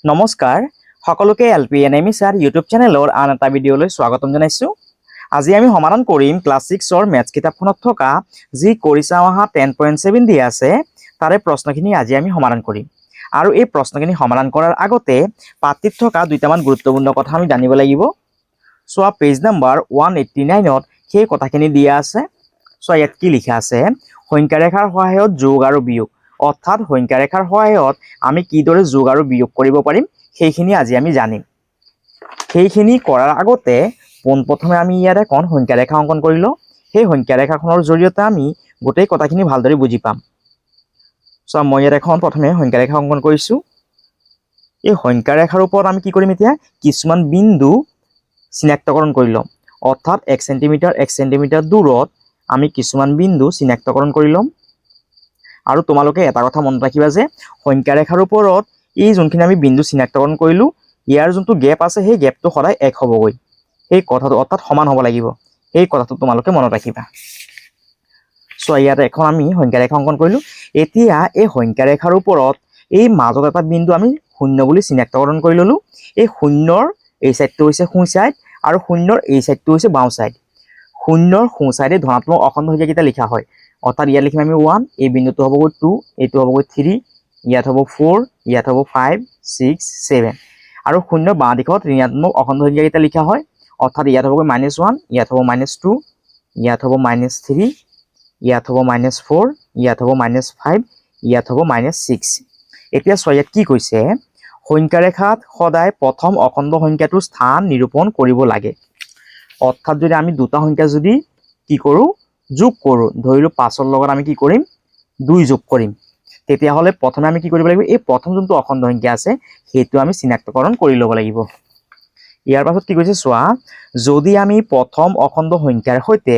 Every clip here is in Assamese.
নমস্কাৰ সকলোকে LPNME স্যাৰ ইউটিউব চেনেলৰ আন এটা ভিডিঅ'লৈ স্বাগতম জনাইছোঁ। আজি আমি সমাধান কৰিম ক্লাছ 6ৰ মেথছ কিতাপখনত থকা যি কৰিছা অহা 10.7 দিয়া আছে তাৰে প্ৰশ্নখিনি আজি আমি সমাধান কৰিম। আৰু এই প্ৰশ্নখিনি সমাধান কৰাৰ আগতে পাঠটিত থকা দুটামান গুৰুত্বপূৰ্ণ কথা আমি জানিব লাগিব। চোৱা পেজ নাম্বাৰ 189ত সেই কথাখিনি দিয়া আছে। চোৱা ইয়াত কি লিখা আছে, সংখ্যা ৰেখাৰ সহায়ত যোগ আৰু বিয়োগ, অৰ্থাৎ সংখ্যা ৰেখাৰ সহায়ত আমি কিদৰে যোগ আৰু বিয়োগ কৰিব পাৰিম সেইখিনি আজি আমি জানিম। সেইখিনি কৰাৰ আগতে পোনপ্ৰথমে আমি ইয়াত এখন সংখ্যা ৰেখা অংকন কৰি লওঁ। সেই সংখ্যা ৰেখাখনৰ জৰিয়তে আমি গোটেই কথাখিনি ভালদৰে বুজি পাম। চ' মই ইয়াত এখন প্ৰথমে সংখ্যা ৰেখা অংকন কৰিছোঁ। এই সংখ্যা ৰেখাৰ ওপৰত আমি কি কৰিম, এতিয়া কিছুমান বিন্দু চিনাক্তকৰণ কৰি ল'ম। অৰ্থাৎ 1 চেণ্টিমিটাৰ দূৰত আমি কিছুমান বিন্দু চিনাক্তকৰণ কৰি ল'ম। আৰু তোমালোকে এটা কথা মনত ৰাখিবা যে সংখ্যা ৰেখাৰ ওপৰত এই যোনখিনি আমি বিন্দু চিনাক্তকৰণ কৰিলোঁ, ইয়াৰ যোনটো গেপ আছে সেই গেপটো সদায় 1 হ'বগৈ। সেই কথাটো অৰ্থাৎ সমান হ'ব লাগিব, সেই কথাটো তোমালোকে মনত ৰাখিবা। চ' ইয়াত এখন আমি সংখ্যা ৰেখা অংকন কৰিলোঁ। এতিয়া এই সংখ্যা ৰেখাৰ ওপৰত এই মাজত এটা বিন্দু আমি শূন্য বুলি চিনাক্তকৰণ কৰি ল'লোঁ। এই শূন্যৰ এই চাইডটো হৈছে সোঁ চাইড আৰু শূন্যৰ এই চাইডটো হৈছে বাওঁ চাইড। শূন্যৰ সোঁ চাইডে ধনাত্মক অখণ্ড সংখ্যাকেইটা লিখা হয়। অৰ্থাৎ ইয়াত লিখিম আমি 1, এই বিন্দুটো হ'বগৈ 2, এইটো হ'বগৈ 3, ইয়াত হ'ব 4, ইয়াত হ'ব 5, 6, 7 আৰু শূন্য বাঁ দিশত ঋণাত্মক অখণ্ড সংখ্যাকেইটা লিখা হয়। অৰ্থাৎ ইয়াত হ'বগৈ -1, ইয়াত হ'ব -2, ইয়াত হ'ব -3, ইয়াত হ'ব -4, ইয়াত হ'ব -5, ইয়াত হ'ব -6। এতিয়া চোৱা ইয়াত কি কৈছে, সংখ্যা ৰেখাত সদায় প্ৰথম অখণ্ড সংখ্যাটোৰ স্থান নিৰূপণ কৰিব লাগে। অৰ্থাৎ যদি আমি দুটা সংখ্যা যদি কি কৰোঁ, যোগ কৰোঁ, ধৰিলোঁ 5ৰ লগত আমি কি কৰিম, 2 যোগ কৰিম, তেতিয়াহ'লে প্ৰথমে আমি কি কৰিব লাগিব, এই প্ৰথম যোনটো অখণ্ড সংখ্যা আছে সেইটো আমি চিনাক্তকৰণ কৰি ল'ব লাগিব। ইয়াৰ পাছত কি কৈছে চোৱা, যদি আমি প্ৰথম অখণ্ড সংখ্যাৰ সৈতে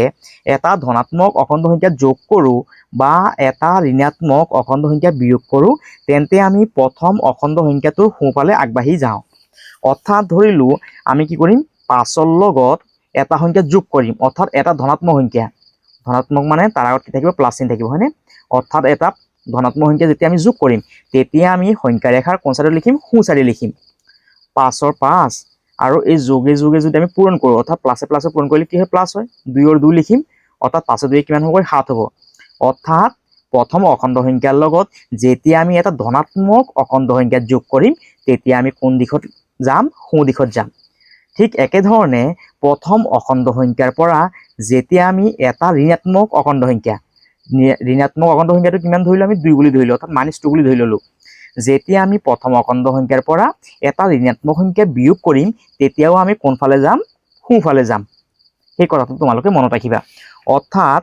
এটা ধনাত্মক অখণ্ড সংখ্যা যোগ কৰোঁ বা এটা ঋণাত্মক অখণ্ড সংখ্যা বিয়োগ কৰোঁ, তেন্তে আমি প্ৰথম অখণ্ড সংখ্যাটোৰ সোঁফালে আগবাঢ়ি যাওঁ। অৰ্থাৎ ধৰিলোঁ আমি কি কৰিম, 5ৰ লগত এটা সংখ্যা যোগ কৰিম, অৰ্থাৎ এটা ধনাত্মক সংখ্যা। ধনাত্মক মানে তাৰ আগত কি থাকিব, প্লাছ চিন থাকিব, হয়নে? অৰ্থাৎ এটা ধনাত্মক সংখ্যা যেতিয়া আমি যোগ কৰিম, তেতিয়া আমি সংখ্যা ৰেখাৰ কোন চাইডে লিখিম, সোঁ চাইডে লিখিম। 5ৰ 5 আৰু এই যোগে যোগে যদি আমি পূৰণ কৰোঁ, অৰ্থাৎ প্লাছে প্লাছে পূৰণ কৰিলে কি হয়, প্লাছ হয়। 2ৰ 2 লিখিম, অৰ্থাৎ 5ৰ 2 কিমান হ'ব, 7 হ'ব। অৰ্থাৎ প্ৰথম অখণ্ড সংখ্যাৰ লগত যেতিয়া আমি এটা ধনাত্মক অখণ্ড সংখ্যা যোগ কৰিম, তেতিয়া আমি কোন দিশত যাম, সোঁ দিশত যাম। ঠিক একেধৰণে প্ৰথম অখণ্ড সংখ্যাৰ পৰা যেতিয়া আমি এটা ঋণাত্মক অখণ্ড সংখ্যাটো কিমান ধৰিলোঁ, আমি 2 বুলি ধৰিলোঁ, অৰ্থাৎ -2 বুলি ধৰি ল'লোঁ। যেতিয়া আমি প্ৰথম অখণ্ড সংখ্যাৰ পৰা এটা ঋণাত্মক সংখ্যা বিয়োগ কৰিম, তেতিয়াও আমি কোনফালে যাম, সোঁফালে যাম। সেই কথাটো তোমালোকে মনত ৰাখিবা। অৰ্থাৎ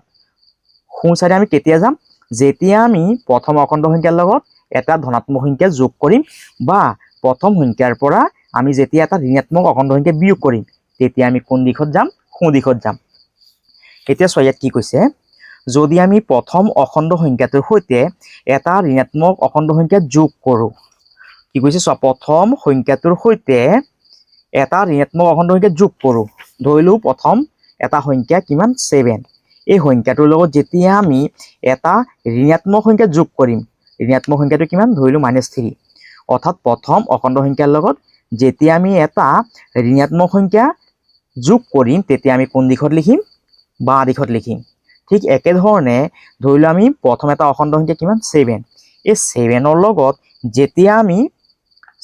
সোঁ চাইডে আমি কেতিয়া যাম, যেতিয়া আমি প্ৰথম অখণ্ড সংখ্যাৰ লগত এটা ধনাত্মক সংখ্যা যোগ কৰিম বা প্ৰথম সংখ্যাৰ পৰা আমি যেতিয়া এটা ঋণাত্মক অখণ্ড সংখ্যা বিয়োগ কৰিম, তেতিয়া আমি কোন দিশত যাম, সোঁ দিশত যাম। এতিয়া চোৱা ইয়াত কি কৈছে, যদি আমি প্ৰথম অখণ্ড সংখ্যাটোৰ সৈতে এটা ঋণাত্মক অখণ্ড সংখ্যা যোগ কৰোঁ, কি কৈছে চোৱা, প্ৰথম সংখ্যাটোৰ সৈতে এটা ঋণাত্মক অখণ্ড সংখ্যা যোগ কৰোঁ, ধৰিলোঁ প্ৰথম এটা সংখ্যা কিমান, 7। এই সংখ্যাটোৰ লগত যেতিয়া আমি এটা ঋণাত্মক সংখ্যা যোগ কৰিম, ঋণাত্মক সংখ্যাটো কিমান, ধৰিলোঁ -3। অৰ্থাৎ প্ৰথম অখণ্ড সংখ্যাৰ লগত যেতিয়া আমি এটা ঋণাত্মক সংখ্যা যোগ কৰিম, তেতিয়া আমি কোন দিশত লিখিম, বাওঁ দিশত লিখিম। ঠিক একেধৰণে ধৰিলোঁ আমি প্ৰথম এটা অখণ্ড সংখ্যা কিমান, 7। এই 7ৰ লগত যেতিয়া আমি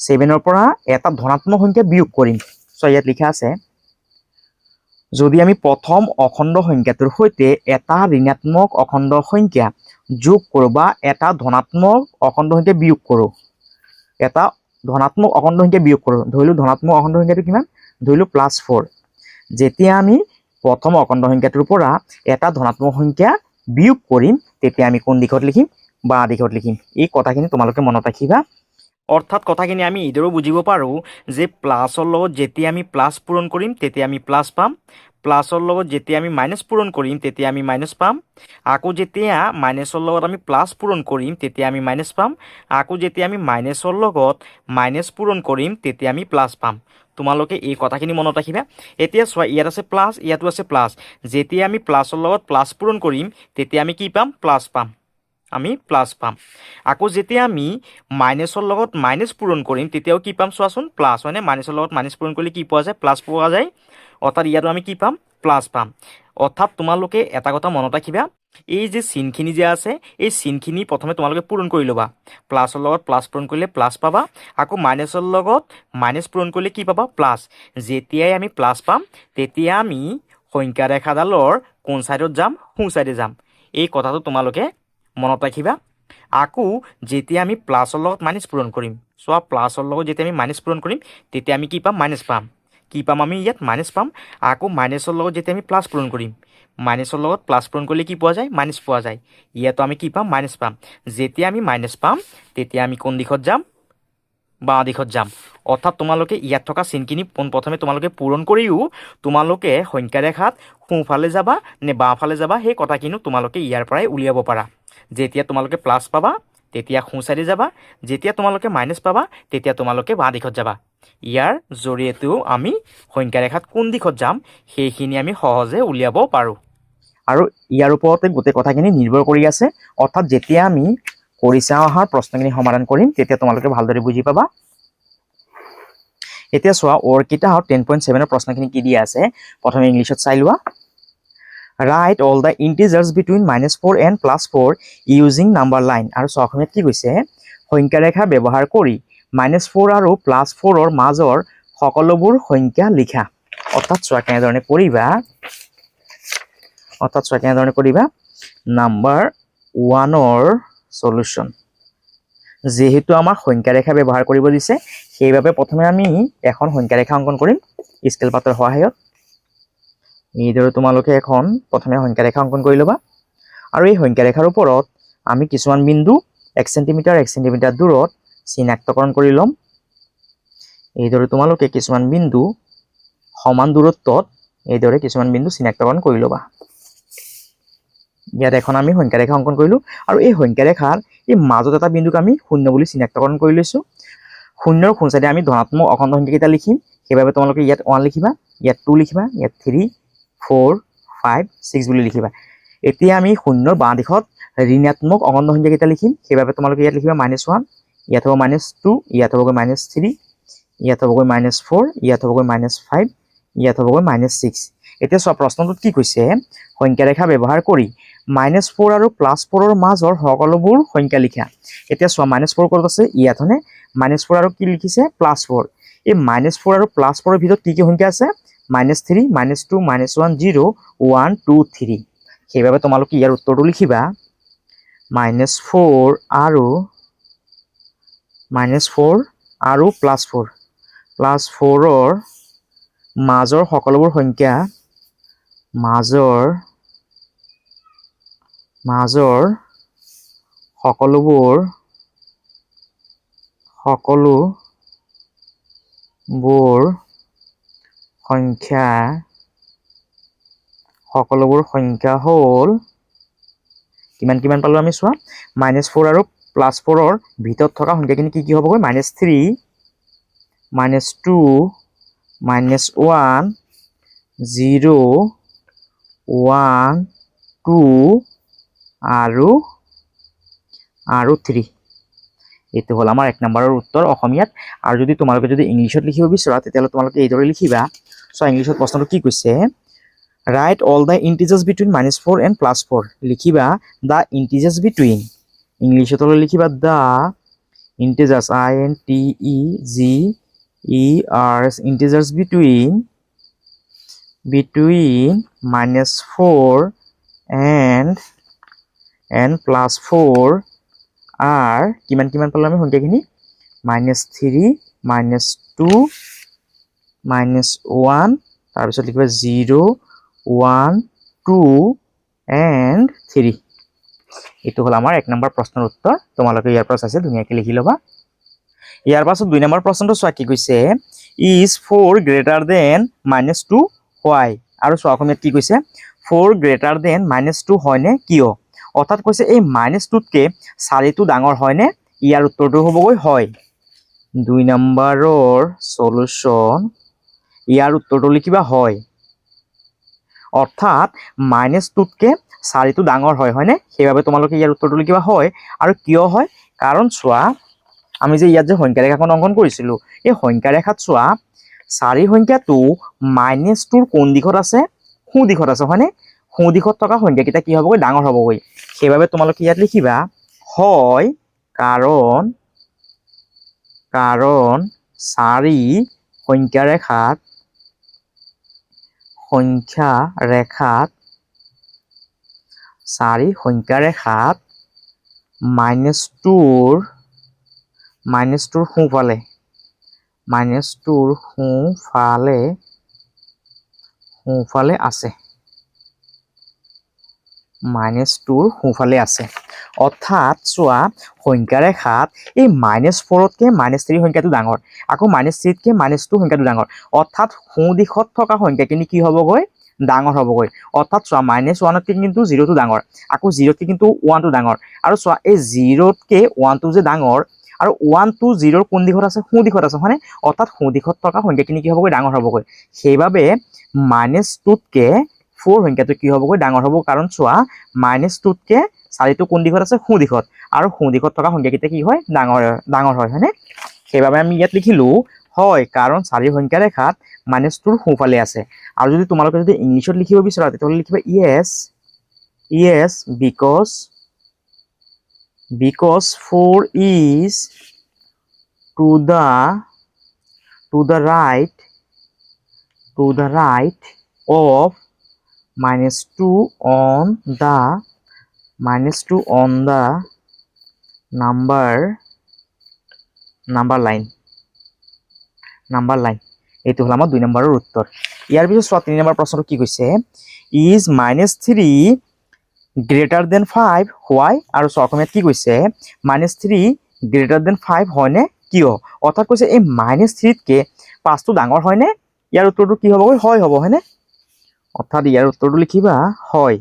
7ৰ পৰা এটা ধনাত্মক সংখ্যা বিয়োগ কৰিম, চ' ইয়াত লিখা আছে, যদি আমি প্ৰথম অখণ্ড সংখ্যাটোৰ সৈতে এটা ঋণাত্মক অখণ্ড সংখ্যা যোগ কৰোঁ বা এটা ধনাত্মক অখণ্ড সংখ্যা বিয়োগ কৰোঁ, এটা ধনাত্মক অখণ্ড সংখ্যা বিয়োগ কৰোঁ, ধৰিলোঁ ধনাত্মক অখণ্ড সংখ্যাটো কিমান, ধৰিলোঁ +4। যেতিয়া আমি প্ৰথম অখণ্ড সংখ্যাটোৰ পৰা এটা ধনাত্মক সংখ্যা বিয়োগ কৰিম, তেতিয়া আমি কোন দিশত লিখিম, বাওঁ দিশত লিখিম। এই কথাখিনি তোমালোকে মনত ৰাখিবা। অৰ্থাৎ কথাখিনি আমি এইদৰেও বুজিব পাৰোঁ যে প্লাছৰ লগত যেতিয়া আমি প্লাছ পূৰণ কৰিম, তেতিয়া আমি প্লাছ পাম। প্লাছৰ লগত যেতিয়া আমি মাইনাছ পূৰণ কৰিম, তেতিয়া আমি মাইনাছ পাম। আকৌ যেতিয়া মাইনাছৰ লগত আমি প্লাছ পূৰণ কৰিম, তেতিয়া আমি মাইনাছ পাম। আকৌ যেতিয়া আমি মাইনাছৰ লগত মাইনাছ পূৰণ কৰিম, তেতিয়া আমি প্লাছ পাম। তোমালোকে এই কথাখিনি মনত ৰাখিবা। এতিয়া চোৱা, ইয়াত আছে প্লাছ, ইয়াতো আছে প্লাছ। যেতিয়া আমি প্লাছৰ লগত প্লাছ পূৰণ কৰিম, তেতিয়া আমি কি পাম, প্লাছ পাম। আমি প্লাছ পাম। আকৌ যেতিয়া আমি মাইনাছৰ লগত মাইনাছ পূৰণ কৰিম তেতিয়াও কি পাম চোৱাচোন, প্লাছ হয়নে? মাইনাছৰ লগত মাইনাছ পূৰণ কৰিলে কি পোৱা যায়? প্লাছ পোৱা যায়। অৰ্থাৎ ইয়াতো আমি কি পাম? প্লাছ পাম। অৰ্থাৎ তোমালোকে এটা কথা মনত ৰাখিবা, এই যে চিনখিনি যে আছে এই চিনখিনি প্ৰথমে তোমালোকে পূৰণ কৰি ল'বা। প্লাছৰ লগত প্লাছ পূৰণ কৰিলে প্লাছ পাবা, আকৌ মাইনাছৰ লগত মাইনাছ পূৰণ কৰিলে কি পাবা? প্লাছ। যেতিয়াই আমি প্লাছ পাম তেতিয়া আমি সংখ্যা ৰেখাডালৰ কোন ছাইডত যাম? সোঁ ছাইডে যাম। এই কথাটো তোমালোকে মনত ৰাখিবা। আকৌ যেতিয়া আমি প্লাছৰ লগত মাইনাছ পূৰণ কৰিম, চোৱা প্লাছৰ লগত যেতিয়া আমি মাইনাছ পূৰণ কৰিম তেতিয়া আমি কি পাম? মাইনাছ পাম। কি পাম আমি ইয়াত? মাইনাছ পাম। আকৌ মাইনাছৰ লগত যেতিয়া আমি প্লাছ পূৰণ কৰিম, মাইনাছৰ লগত প্লাছ পূৰণ কৰিলে কি পোৱা যায়? মাইনাছ পোৱা যায়। ইয়াতো আমি কি পাম? মাইনাছ পাম। যেতিয়া আমি মাইনাছ পাম তেতিয়া আমি কোন দিশত যাম? বাওঁ দিশত যাম। অৰ্থাৎ তোমালোকে ইয়াত থকা চিনখিনি পোনপ্ৰথমে তোমালোকে পূৰণ কৰিও তোমালোকে সংখ্যা ৰেখাত সোঁফালে যাবা নে বাওঁফালে যাবা সেই কথাখিনি তোমালোকে ইয়াৰ পৰাই উলিয়াব পাৰা। যেতিয়া তোমালোকে প্লাছ পাবা তেতিয়া সোঁ চাইডে যাবা, যেতিয়া তোমালোকে মাইনাছ পাবা তেতিয়া তোমালোকে বাওঁ দিশত যাবা। ইয়াৰ জৰিয়তেও আমি সংখ্যা ৰেখাত কোন দিশত যাম সেইখিনি আমি সহজে উলিয়াব পাৰোঁ। আৰু ইয়াৰ ওপৰতে গোটেই কথাখিনি নিৰ্ভৰ কৰি আছে। অৰ্থাৎ যেতিয়া আমি কৰিছা অহাৰ প্ৰশ্নখিনি সমাধান কৰিম তেতিয়া তোমালোকে ভালদৰে বুজি পাবা। এতিয়া চোৱা অৰ্কিতা 10.7 প্ৰশ্নখিনি কি দিয়া আছে প্ৰথমে ইংলিছত চাই লোৱা। Write all the integers between -4 and +4 using number line। আৰু চোৱা অসমীয়াত কি কৈছে? সংখ্যা ৰেখা ব্যৱহাৰ কৰি -4 আৰু +4ৰ মাজৰ সকলোবোৰ সংখ্যা লিখা। অৰ্থাৎ চোৱা কেনেধৰণে কৰিবা। নাম্বাৰ 1ৰ সলিউশন। যেহেতু আমাক সংখ্যা ৰেখা ব্যৱহাৰ কৰিব দিছে সেইবাবে প্ৰথমে আমি এখন সংখ্যা ৰেখা অংকন কৰিম স্কেল পাতৰ সহায়ত। এইদৰে তোমালোকে এখন প্ৰথমে সংখ্যা ৰেখা অংকন কৰি ল'বা। আৰু এই সংখ্যা ৰেখাৰ ওপৰত আমি কিছুমান বিন্দু 1 চেণ্টিমিটাৰ দূৰত চিনাক্তকৰণ কৰি ল'ম। এইদৰে তোমালোকে কিছুমান বিন্দু সমান দূৰত্বত এইদৰে কিছুমান বিন্দু চিনাক্তকৰণ কৰি ল'বা। ইয়াত এখন আমি সংখ্যা ৰেখা অংকন কৰিলোঁ আৰু এই সংখ্যা ৰেখাৰ এই মাজত এটা বিন্দুক আমি 0 বুলি চিনাক্তকৰণ কৰি লৈছোঁ। 0ৰ সোঁ চাইডে আমি ধনাত্মক অখণ্ড সংখ্যাকেইটা লিখিম, সেইবাবে তোমালোকে ইয়াত 1 লিখিবা, ইয়াত 2 লিখিবা, ইয়াত 3, 4, 5, 6 বুলি লিখিবা। এতিয়া আমি 0ৰ বাওঁ দিশত ঋণাত্মক অখণ্ড সংখ্যাকেইটা লিখিম, সেইবাবে তোমালোকে ইয়াত লিখিবা -1, ইয়াত হ'ব -2, ইয়াত হ'বগৈ -3, ইয়াত হ'বগৈ -4, ইয়াত হ'বগৈ -5, ইয়াত হ'বগৈ -6। এতিয়া চোৱা প্ৰশ্নটোত কি কৈছে? সংখ্যা ৰেখা ব্যৱহাৰ কৰি -4 আৰু +4ৰ মাজৰ সকলোবোৰ সংখ্যা লিখা। এতিয়া চোৱা -4 ক'ত আছে? ইয়াত হয়নে? -4 আৰু কি লিখিছে? +4। এই -4 আৰু +4ৰ ভিতৰত কি কি সংখ্যা আছে? -3, -2, -1, 0, 1, 2, 3। সেইবাবে তোমালোকে ইয়াৰ উত্তৰটো লিখিবা -4 আৰু +4। +4ৰ মাজৰ সকলোবোৰ সংখ্যা সকলোবোৰ সংখ্যা হ'ল কিমান পালোঁ আমি চোৱা। -4 আৰু +4ৰ ভিতৰত থকা সংখ্যাখিনি কি হ'বগৈ? -3, -2, -1, 0, 1, 2 আৰু 3। এইটো হ'ল আমাৰ 1 নম্বৰৰ উত্তৰ অসমীয়াত। আৰু যদি তোমালোকে ইংলিছত লিখিব বিচৰা তেতিয়াহ'লে তোমালোকে এইদৰে লিখিবা। চ' ইংলিছত প্ৰশ্নটো কি কৈছে? Write all the integers between -4 and +4। লিখিবা the integers between। ইংলিছত হ'লে লিখিবা the integers, INTEGERS, integers between -4 and +4 are কিমান পালোঁ আমি সংখ্যাখিনি? -3, -2, -1, তাৰপিছত লিখিবা 0, 1, 2 and 3। এইটো হ'ল আমাৰ 1 নম্বৰ প্ৰশ্নৰ উত্তৰ। তোমালোকে ইয়াৰ পৰা চাইছে ধুনীয়াকৈ লিখি ল'বা। ইয়াৰ পাছত 2 নম্বৰ প্ৰশ্নটো চোৱা কি কৈছে? Is 4 greater than -2 why? আৰু চোৱা অসমীয়াত কি কৈছে? 4 greater than -2 হয়নে কিয়? অৰ্থাৎ কৈছে এই -2তকৈ 4টো ডাঙৰ হয়নে? ইয়াৰ উত্তৰটো হ'বগৈ হয়। 2 নম্বৰৰ সলিউশন, ইয়াৰ উত্তৰটো লিখিবা হয়। অৰ্থাৎ -2তকৈ 4টো ডাঙৰ হয় হয়নে সেইবাবে তোমালোকে ইয়াৰ উত্তৰটো লিখিবা হয় আৰু কিয় হয় কাৰণ চোৱা আমি যে ইয়াত যে সংখ্যা ৰেখাখন অংকন কৰিছিলো এই সংখ্যা ৰেখাত চোৱা 4 সংখ্যাটো -2ৰ কোন দিশত আছে সোঁ দিশত আছে হয়নে সোঁ দিশত থকা সংখ্যাকেইটা কি হ'বগৈ ডাঙৰ হ'বগৈ সেইবাবে তোমালোকে ইয়াত লিখিবা হয় কাৰণ 4 সংখ্যা ৰেখাত 4 সংখ্যা ৰেখাত -2ৰ সোঁফালে সোঁফালে আছে -2ৰ সোঁফালে আছে অৰ্থাৎ চোৱা সংখ্যা ৰেখাত এই -4তকৈ -3 সংখ্যাটো ডাঙৰ আকৌ -3তকৈ -2 সংখ্যাটো ডাঙৰ অৰ্থাৎ সোঁ দিশত থকা সংখ্যাখিনি কি হ'বগৈ ডাঙৰ হ'বগৈ অৰ্থাৎ চোৱা -1তকৈ কিন্তু 0টো ডাঙৰ আকৌ 0তকৈ কিন্তু 1টো ডাঙৰ আৰু চোৱা এই 0তকৈ 1টো যে ডাঙৰ আৰু 1টো 0ৰ কোন দিশত আছে সোঁ দিশত আছে হয়নে অৰ্থাৎ সোঁ দিশত থকা সংখ্যাখিনি কি হ'বগৈ ডাঙৰ হ'বগৈ সেইবাবে -2তকৈ 4 সংখ্যাটো কি হ'বগৈ ডাঙৰ হ'ব কাৰণ চোৱা -2তকৈ 4টো কোন দিশত আছে সোঁ দিশত আৰু সোঁ দিশত থকা সংখ্যাকেইটা কি হয় ডাঙৰ হয় হয়নে সেইবাবে আমি ইয়াত লিখিলো হয় কাৰণ 4 সংখ্যা ৰেখাত -2ৰ সোঁফালে আছে আৰু যদি তোমালোকে যদি ইংলিছত লিখিব বিচৰা তেতিয়াহ'লে লিখিবা yes because 4 is to the right of -2 on the number line এইটো হ'ল আমাৰ 2 নম্বৰৰ উত্তৰ ইয়াৰ পিছত চোৱা 3 নম্বৰ প্ৰশ্নটো কি কৈছে is -3 greater than 5 why আৰু চোৱা অসমীয়াত কি কৈছে -3 greater than 5 হয়নে কিয় অৰ্থাৎ কৈছে এই -3তকৈ 5টো ডাঙৰ হয়নে ইয়াৰ উত্তৰটো কি হ'বগৈ হয় হ'ব হয়নে অৰ্থাৎ ইয়াৰ উত্তৰটো লিখিবা হয়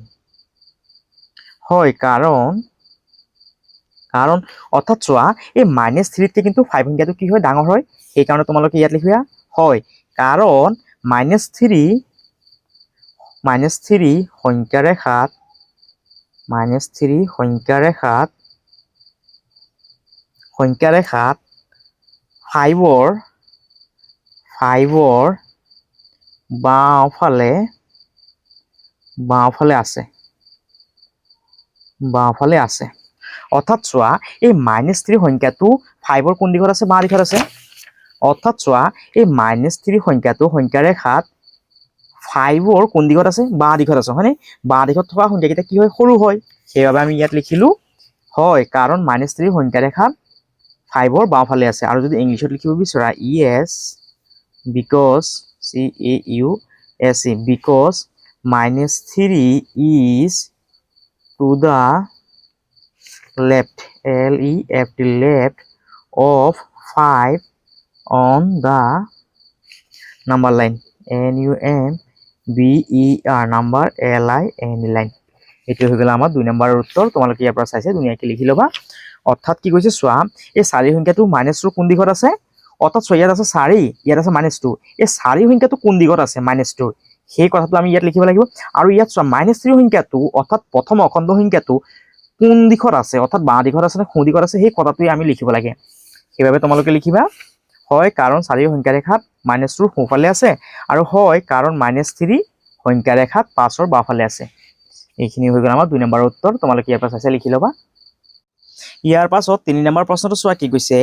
কাৰণ অৰ্থাৎ চোৱা এই -3তকৈ কিন্তু 5 সংখ্যাটো কি হয় ডাঙৰ হয় সেইকাৰণে তোমালোকে ইয়াত লিখিবা হয় কাৰণ -3 সংখ্যা ৰেখাত 5ৰ বাওঁফালে আছে অৰ্থাৎ চোৱা এই -3 সংখ্যাটো 5ৰ কোন দিশত আছে বাওঁ দিশত আছে অৰ্থাৎ চোৱা এই -3 সংখ্যাটো সংখ্যা ৰেখাত 5ৰ কোন দিশত আছে বাওঁ দিশত আছে হয়নে বাওঁ দিশত থকা সংখ্যাকেইটা কি হয় সৰু হয় সেইবাবে আমি ইয়াত লিখিলো হয় কাৰণ -3 সংখ্যা ৰেখাত 5ৰ বাওঁফালে আছে আৰু যদি ইংলিছত লিখিব বিচৰা yes because -3 is to the left of 5 on the number line number line এইটো হৈ গ'ল আমাৰ 2 নম্বৰৰ উত্তৰ তোমালোকে ইয়াৰ পৰা চাইছে ধুনীয়াকৈ লিখি ল'বা অৰ্থাৎ কি কৈছে চোৱা এই 4 সংখ্যাটো -2 কোন দিশত আছে অৰ্থাৎ চোৱা ইয়াত আছে 4 ইয়াত আছে -2 এই 4 সংখ্যাটো কোন দিশত আছে -2 সেই কথাটো আমি ইয়াত লিখিব লাগিব আৰু ইয়াত চোৱা -3 সংখ্যাটো অৰ্থাৎ প্ৰথম অখণ্ড সংখ্যাটো কোন দিশত আছে অৰ্থাৎ বাওঁ দিশত আছে নে সোঁ দিশত আছে সেই কথাটোৱে আমি লিখিব লাগে সেইবাবে তোমালোকে লিখিবা হয় কাৰণ 4 সংখ্যা ৰেখাত -2ৰ সোঁফালে আছে আৰু হয় কাৰণ -3 সংখ্যা ৰেখাত 5ৰ বাওঁফালে আছে এইখিনি হৈ গ'ল আমাৰ 2 নম্বৰৰ উত্তৰ তোমালোকে ইয়াৰ পৰা চাইছে লিখি ল'বা ইয়াৰ পাছত 3 নম্বৰ প্ৰশ্নটো চোৱা কি কৈছে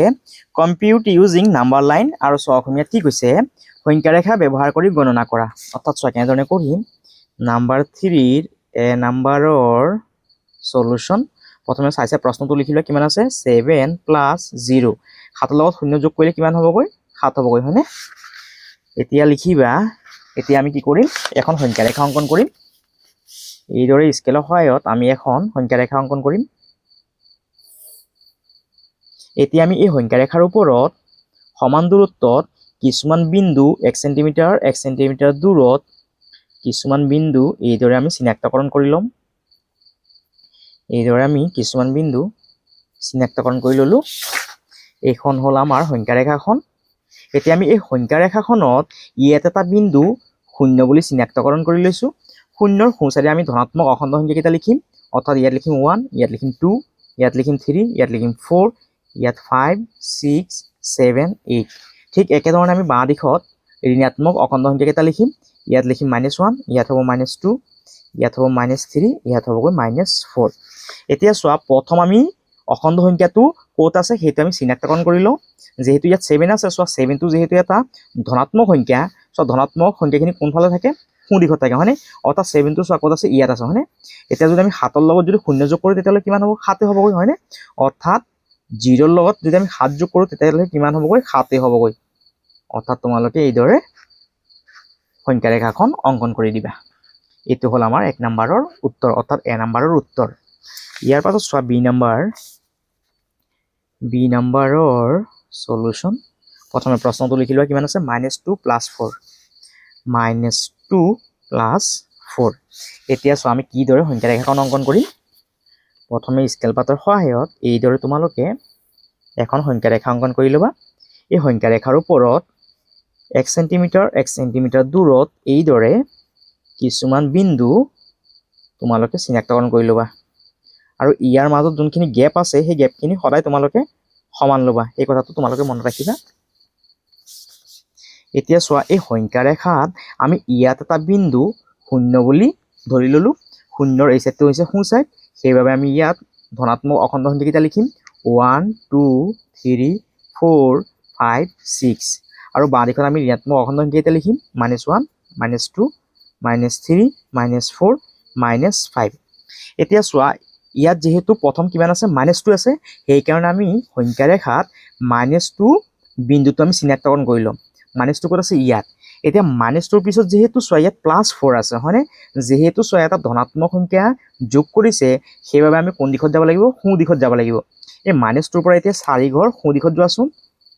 কম্পিউট ইউজিং নাম্বাৰ লাইন আৰু চোৱা অসমীয়াত কি কৈছে সংখ্যা ৰেখা ব্যৱহাৰ কৰি গণনা কৰা অৰ্থাৎ চোৱা কেনেধৰণে কৰিম নাম্বাৰ 3ৰ নম্বৰৰ সলিউশন প্ৰথমে চাইছে প্ৰশ্নটো লিখিলে কিমান আছে 7 + 0 7ৰ লগত 0 যোগ কৰিলে কিমান হ'বগৈ 7 হ'বগৈ হয়নে এতিয়া লিখিবা এতিয়া আমি কি কৰিম এখন সংখ্যা ৰেখা অংকন কৰিম এইদৰে স্কেলৰ সহায়ত আমি এখন সংখ্যা ৰেখা অংকন কৰিম এতিয়া আমি এই সংখ্যা ৰেখাৰ ওপৰত সমান দূৰত্বত কিছুমান বিন্দু 1 সেন্টিমিটাৰ দূৰত কিছুমান বিন্দু এইদৰে আমি চিনাক্তকৰণ কৰি ল'ম এইদৰে আমি কিছুমান বিন্দু চিনাক্তকৰণ কৰি ললো এইখন হ'ল আমাৰ সংখ্যা ৰেখাখন এতিয়া আমি এই সংখ্যা ৰেখাখনত ইয়াত এটা বিন্দু 0 বুলি চিনাক্তকৰণ কৰি লৈছো শূন্যৰ সোঁ চাইডে আমি ধনাত্মক অখণ্ড সংখ্যাকেইটা লিখিম অৰ্থাৎ ইয়াত লিখিম 1 ইয়াত লিখিম 2 ইয়াত লিখিম 3 ইয়াত লিখিম 4 ইয়াত 5 6 7 8 ঠিক একেধৰণে আমি বাঁ দিশত ঋণাত্মক অখণ্ড সংখ্যাকেইটা লিখিম ইয়াত লিখিম -1 ইয়াত হ'ব -2 ইয়াত হ'ব -3 ইয়াত হ'বগৈ -4 এতিয়া চোৱা প্ৰথম আমি অখণ্ড সংখ্যাটো ক'ত আছে সেইটো আমি চিনাক্তকৰণ কৰি লওঁ যেহেতু ইয়াত 7 আছে চোৱা 7 টো যেহেতু এটা ধনাত্মক সংখ্যা চোৱা ধনাত্মক সংখ্যাখিনি কোনফালে থাকে সোঁ দিশত থাকে হয়নে অৰ্থাৎ 7 টো চোৱা ক'ত আছে ইয়াত আছে হয়নে এতিয়া যদি আমি 7 ৰ লগত যদি শূন্য যোগ কৰোঁ তেতিয়াহ'লে কিমান হ'ব 7 হ'বগৈ হয়নে অৰ্থাৎ 0 ৰ লগত যদি আমি 7 যোগ কৰোঁ তেতিয়াহ'লে কিমান হ'বগৈ 7 হ'বগৈ অৰ্থাৎ তোমালোকে এইদৰে সংখ্যা ৰেখাখন অংকন কৰি দিবা এইটো হ'ল আমাৰ 1 নম্বৰৰ উত্তৰ অৰ্থাৎ এ নম্বৰৰ উত্তৰ ইয়াৰ পাছত চোৱা বি নম্বৰৰ সলিউশন প্ৰথমে প্ৰশ্নটো লিখি লোৱা কিমান আছে -2 + 4 -2 + 4 এতিয়া চোৱা আমি কিদৰে সংখ্যা ৰেখাখন অংকন কৰিম প্ৰথমে স্কেল পাতৰ সহায়ত এইদৰে তোমালোকে এখন সংখ্যা ৰেখা অংকন কৰি ল'বা এই সংখ্যা ৰেখাৰ ওপৰত 1 চেণ্টিমিটাৰ দূৰত এইদৰে কিছুমান বিন্দু তোমালোকে চিনাক্তকৰণ কৰি ল'বা আৰু ইয়াৰ মাজত যোনখিনি গ্যাপ আছে সেই গ্যাপখিনি সদায় তোমালোকে সমান ল'বা এই কথাটো তোমালোকে মনত ৰাখিবা এতিয়া চোৱা এই সংখ্যা ৰেখাত আমি ইয়াত এটা বিন্দু শূন্য বুলি ধৰি ললো শূন্যৰ এই চাইডটো হৈছে সোঁ চাইড সেইবাবে আমি ইয়াত ধনাত্মক অখণ্ড সংখ্যাকেইটা লিখিম 1 2 3 4 5 6 আৰু বাঁ দিশত আমি ঋণাত্মক অখণ্ড সংখ্যাকেইটা লিখিম -1 -2 -3 -4 -5 এতিয়া চোৱা ইয়াত যেহেতু প্ৰথম কিমান আছে -2 আছে সেইকাৰণে আমি সংখ্যা ৰেখাত -2 বিন্দুটো আমি চিনাক্তকৰণ কৰি ল'ম -2 ক'ত আছে ইয়াত এতিয়া -2ৰ পিছত যেহেতু চোৱা ইয়াত +4 আছে হয়নে যেহেতু চোৱা এটা ধনাত্মক সংখ্যা যোগ কৰিছে সেইবাবে আমি কোন দিশত যাব লাগিব সোঁ দিশত যাব লাগিব এই -2ৰ পৰা এতিয়া 4 ঘৰ সোঁ দিশত যোৱাচোন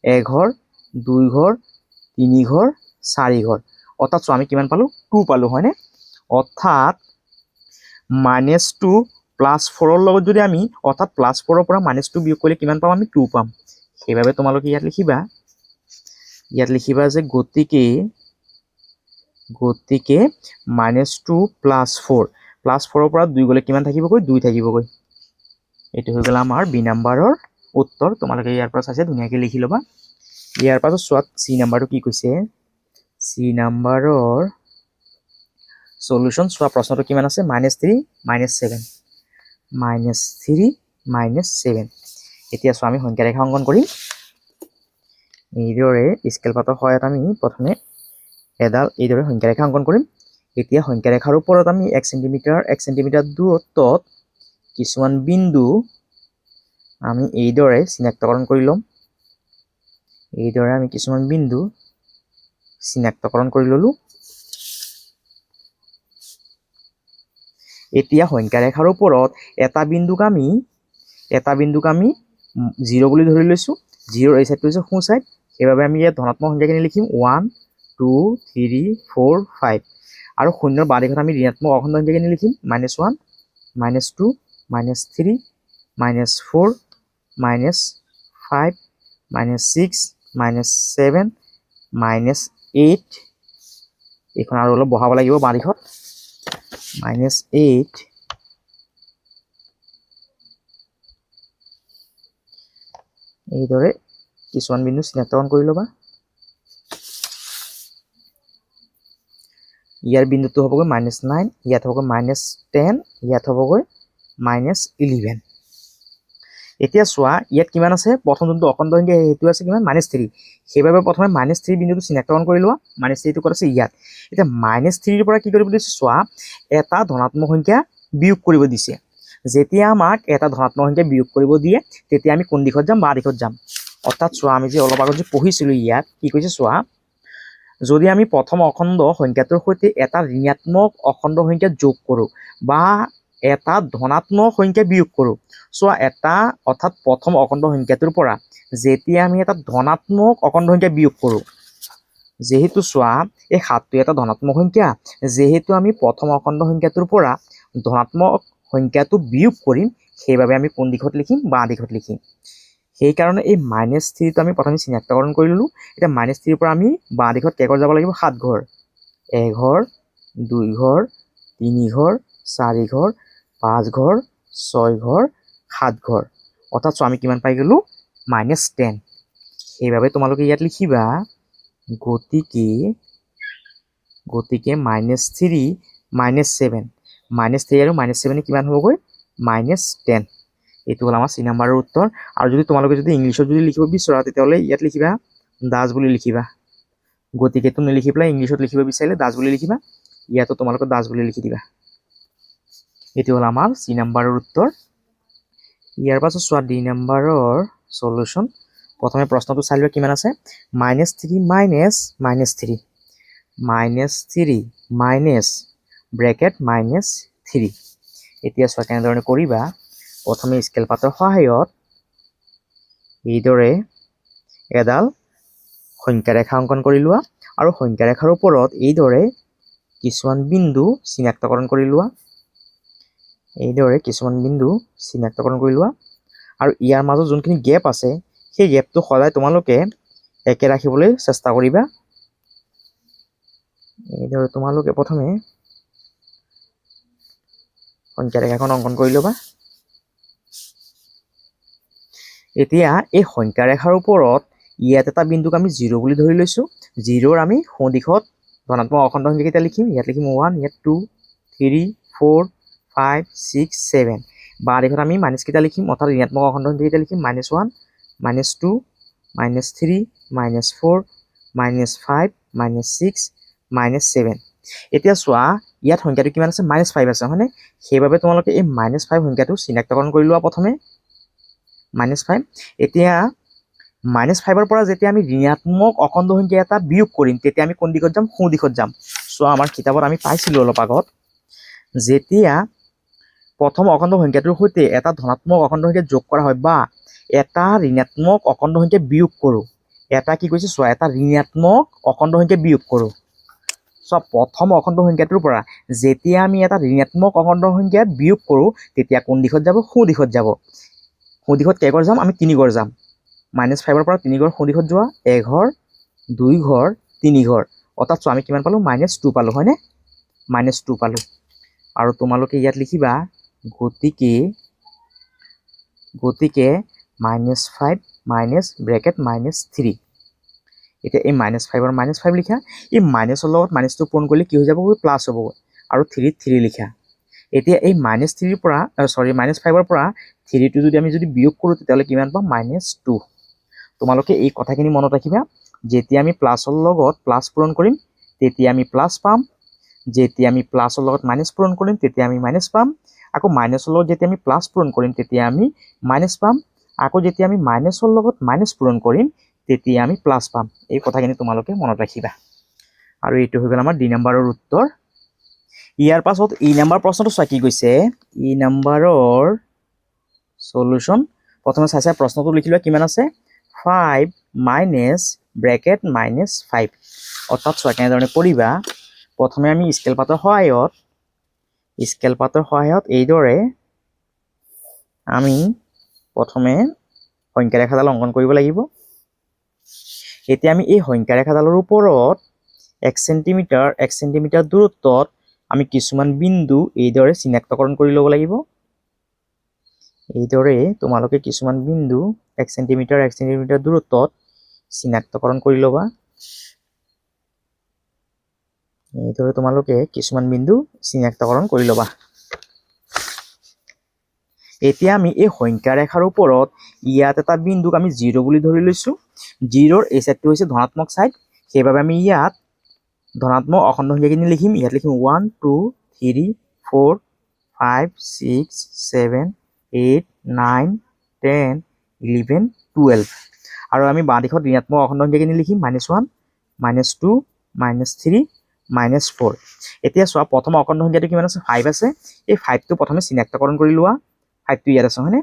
1 ঘৰ 2 ঘৰ 3 ঘৰ 4 ঘৰ অৰ্থাৎ চোৱা আমি কিমান পালো 2 পালো হয়নে অৰ্থাৎ -2 + 4 ৰ লগত যদি আমি অৰ্থাৎ +4 ৰ পৰা -2 বিয়োগ কৰিলে কিমান পাম আমি 2 পাম সেইবাবে তোমালোকে ইয়াত লিখিবা যে গতিকে -2 + 4 +4 ৰ পৰা 2 গ'লে কিমান থাকিবগৈ 2 থাকিবগৈ এইটো হৈ গ'ল আমাৰ বি নম্বৰৰ উত্তৰ তোমালোকে ইয়াৰ পৰা চাইছে ধুনীয়াকৈ লিখি ল'বা ইয়াৰ পাছত চোৱা চি নম্বৰটো কি কৈছে চি নম্বৰৰ সলিউশন চোৱা প্ৰশ্নটো কিমান আছে -3 -7 -3 -7 এতিয়া চোৱা আমি সংখ্যা ৰেখা অংকন কৰিম এইদৰে স্কেল পাতৰ সহায়ত আমি প্ৰথমে এডাল এইদৰে সংখ্যা ৰেখা অংকন কৰিম এতিয়া সংখ্যা ৰেখাৰ ওপৰত আমি 1 চেণ্টিমিটাৰ দূৰত্বত কিছুমান বিন্দু আমি এইদৰে চিনাক্তকৰণ কৰি ল'ম এইদৰে আমি কিছুমান বিন্দু চিনাক্তকৰণ কৰি ল'লো এতিয়া সংখ্যা ৰেখাৰ ওপৰত এটা বিন্দুক আমি 0 বুলি ধৰি লৈছো 0 এই সাইডটো হৈছে সোঁ সাইড সেইবাবে আমি ইয়াত ধনাত্মক সংখ্যাখিনি লিখিম 1 2 3 4 5 আৰু শূন্যৰ বাঁ দিশত আমি ঋণাত্মক অখণ্ড সংখ্যাখিনি লিখিম -1 -2 -3 -4 -5 -6 -7 -8 এইখন আৰু অলপ বহাব লাগিব বাঁ দিশত -8 এইদৰে কিছুমান বিন্দু চিনাক্তকৰণ কৰি ল'বা ইয়াৰ বিন্দুটো হ'বগৈ -9 ইয়াত হ'বগৈ -10 ইয়াত হ'বগৈ -11 এতিয়া চোৱা ইয়াত কিমান আছে প্ৰথম যোনটো অখণ্ড সংখ্যা সেইটো আছে কিমান -3 সেইবাবে প্ৰথমে -3 বিন্দুটো চিনাক্তকৰণ কৰি লোৱা -3টো ক'ত আছে ইয়াত এতিয়া -3ৰ পৰা কি কৰিব দিছে চোৱা এটা ধনাত্মক সংখ্যা বিয়োগ কৰিব দিছে যেতিয়া আমাক এটা ধনাত্মক সংখ্যা বিয়োগ কৰিব দিয়ে তেতিয়া আমি কোন দিশত যাম বাঁ দিশত যাম অৰ্থাৎ চোৱা আমি যে অলপ আগত যে পঢ়িছিলোঁ ইয়াত কি কৈছে চোৱা যদি আমি প্ৰথম অখণ্ড সংখ্যাটোৰ সৈতে এটা ঋণাত্মক অখণ্ড সংখ্যা যোগ কৰোঁ বা এটা ধনাত্মক সংখ্যা বিয়োগ কৰোঁ চোৱা এটা অৰ্থাৎ প্ৰথম অখণ্ড সংখ্যাটোৰ পৰা যেতিয়া আমি এটা ধনাত্মক অখণ্ড সংখ্যা বিয়োগ কৰোঁ যেহেতু চোৱা এই 7টো এটা ধনাত্মক সংখ্যা যেহেতু আমি প্ৰথম অখণ্ড সংখ্যাটোৰ পৰা ধনাত্মক সংখ্যাটো বিয়োগ কৰিম সেইবাবে আমি কোন দিশত লিখিম বাঁ দিশত লিখিম সেইকাৰণে এই -3টো আমি প্ৰথমে চিনাক্তকৰণ কৰি ল'লোঁ এতিয়া -3ৰ পৰা আমি বাঁ দিশত কেইঘৰ যাব লাগিব 7 ঘৰ 1 ঘৰ 2 ঘৰ 3 ঘৰ 4 ঘৰ 5 ঘৰ 6 ঘৰ 7 ঘৰ অৰ্থাৎ আমি কিমান পাই গলো -10 সেইবাবে তোমালোকে ইয়াত লিখিবা গতিকে -3 -7 -3 আৰু -7 কিমান হ'বগৈ -10 এইটো হ'ল আমাৰ C নম্বৰৰ উত্তৰ আৰু যদি তোমালোকে যদি ইংলিছত যদি লিখিব বিচৰা তেতিয়াহ'লে ইয়াত লিখিবা দাস বুলি লিখিবা গতিকেটো নিলিখি পেলাই ইংলিছত লিখিব বিচাৰিলে দাস বুলি লিখিবা ইয়াতো তোমালোকে দাস বুলি লিখি দিবা এইটো হ'ল আমাৰ C নম্বৰৰ উত্তৰ ইয়াৰ পাছত চোৱা D নম্বৰৰ সলিউশন প্ৰথমে প্ৰশ্নটো চাই লোৱা কিমান আছে -3 -3 মাইনাছ ব্ৰেকেট -3 এতিয়া চোৱা কেনেদৰে কৰিবা প্ৰথমে স্কেল পাতৰ সহায়ত এইদৰে এডাল সংখ্যা ৰেখা অংকন কৰি লোৱা আৰু সংখ্যা ৰেখাৰ ওপৰত এইদৰে কিছুমান বিন্দু চিনাক্তকৰণ কৰি লোৱা আৰু ইয়াৰ মাজত যোনখিনি গেপ আছে সেই গেপটো সদায় তোমালোকে একে ৰাখিবলৈ চেষ্টা কৰিবা এইদৰে তোমালোকে প্ৰথমে সংখ্যা ৰেখাখন অংকন কৰি ল'বা এতিয়া এই সংখ্যা ৰেখাৰ ওপৰত ইয়াত এটা বিন্দুক আমি 0 বুলি ধৰি লৈছো 0ৰ আমি সোঁ দিশত ধনাত্মক অখণ্ড সংখ্যা কেইটা লিখিম ইয়াত লিখিম 1 ইয়াত 2 3 4 5 6 7 বাঁ দিশত আমি মাইনাছ কেইটা লিখিম অৰ্থাৎ ঋণাত্মক অখণ্ড সংখ্যা কেইটা লিখিম -1 -2 -3 -4 -5 -6 -7 এতিয়া চোৱা ইয়াত সংখ্যাটো কিমান আছে -5 আছে হয়নে সেইবাবে তোমালোকে এই -5 সংখ্যাটো চিনাক্তকৰণ কৰি লোৱা প্ৰথমে -5 এতিয়া -5ৰ পৰা যেতিয়া আমি ঋণাত্মক অখণ্ড সংখ্যা এটা বিয়োগ কৰিম তেতিয়া আমি কোন দিশত যাম সোঁ দিশত যাম চোৱা আমাৰ কিতাপত আমি পাইছিলো অলপ আগত যেতিয়া প্ৰথম অখণ্ড সংখ্যাটোৰ সৈতে এটা ধনাত্মক অখণ্ড সংখ্যা যোগ কৰা হয় বা এটা ঋণাত্মক অখণ্ড সংখ্যা বিয়োগ কৰোঁ এটা কি কৈছে চোৱা এটা ঋণাত্মক অখণ্ড সংখ্যা বিয়োগ কৰোঁ চোৱা প্ৰথম অখণ্ড সংখ্যাটোৰ পৰা যেতিয়া আমি এটা ঋণাত্মক অখণ্ড সংখ্যা বিয়োগ কৰোঁ তেতিয়া কোন দিশত যাব সোঁ দিশত যাব সোঁ দিশত কেইঘৰ যাম আমি 3 ঘৰ যাম -5ৰ পৰা 3 ঘৰ সোঁ দিশত যোৱা 1 ঘৰ 2 ঘৰ 3 ঘৰ অৰ্থাৎ চোৱা আমি কিমান পালো -2 পালো হয়নে -2 পালো আৰু তোমালোকে ইয়াত লিখিবা গতিকে -5 মাইনাছ ব্ৰেকেট -3 এতিয়া এই -5ৰ -5 লিখা এই মাইনাছৰ লগত মাইনাছটো পূৰণ কৰিলে কি হৈ যাব প্লাছ হ'ব আৰু 3 লিখা এতিয়া এই -3ৰ পৰা -5ৰ পৰা 3টো যদি আমি বিয়োগ কৰোঁ তেতিয়াহ'লে কিমান পাম -2 তোমালোকে এই কথাখিনি মনত ৰাখিবা যেতিয়া আমি প্লাছৰ লগত প্লাছ পূৰণ কৰিম তেতিয়া আমি প্লাছ পাম যেতিয়া আমি প্লাছৰ লগত মাইনাছ পূৰণ কৰিম তেতিয়া আমি মাইনাছ পাম আকৌ মাইনাছৰ লগত যেতিয়া আমি প্লাছ পূৰণ কৰিম তেতিয়া আমি মাইনাছ পাম আকৌ যেতিয়া আমি মাইনাছৰ লগত মাইনাছ পূৰণ কৰিম তেতিয়া আমি প্লাছ পাম এই কথাখিনি তোমালোকে মনত ৰাখিবা আৰু এইটো হৈ গ'ল আমাৰ D নম্বৰৰ উত্তৰ ইয়াৰ পাছত E নম্বৰ প্ৰশ্নটো চোৱা কি কৈছে E নম্বৰৰ সলিউশন প্ৰথমে চাই প্ৰশ্নটো লিখি লোৱা কিমান আছে 5 মাইনাছ ব্ৰেকেট -5 অৰ্থাৎ চোৱা কেনেধৰণে কৰিবা প্ৰথমে আমি স্কেল পাতৰ সহায়ত এইদৰে আমি প্ৰথমে সংখ্যা ৰেখাডাল অংকন কৰিব লাগিব এতিয়া আমি এই সংখ্যা ৰেখাডালৰ ওপৰত 1 চেণ্টিমিটাৰ দূৰত্বত আমি কিছুমান বিন্দু এইদৰে চিনাক্তকৰণ কৰি ল'ব লাগিব এইদৰে তোমালোকে কিছুমান বিন্দু 1 চেণ্টিমিটাৰ দূৰত্বত চিনাক্তকৰণ কৰি ল'বা এইদৰে তোমালোকে কিছুমান বিন্দু চিনাক্তকৰণ কৰি ল'বা এতিয়া আমি এই সংখ্যা ৰেখাৰ ওপৰত ইয়াত এটা বিন্দুক আমি 0 বুলি ধৰি লৈছো 0ৰ এই সাইডটো হৈছে ধনাত্মক সাইড সেইবাবে আমি ইয়াত ধনাত্মক অখণ্ড সংখ্যাখিনি লিখিম ইয়াত লিখিম 1 2 3 4 5 6 7 8 9 10 11 12 আৰু আমি বাঁ দিশত ঋণাত্মক অখণ্ড সংখ্যাখিনি লিখিম -1 -2 -3 -4 এতিয়া চোৱা প্ৰথম অখণ্ড সংখ্যাটো কিমান আছে 5 আছে এই 5টো প্ৰথমে চিনাক্তকৰণ কৰি লোৱা 5টো ইয়াত আছে হয়নে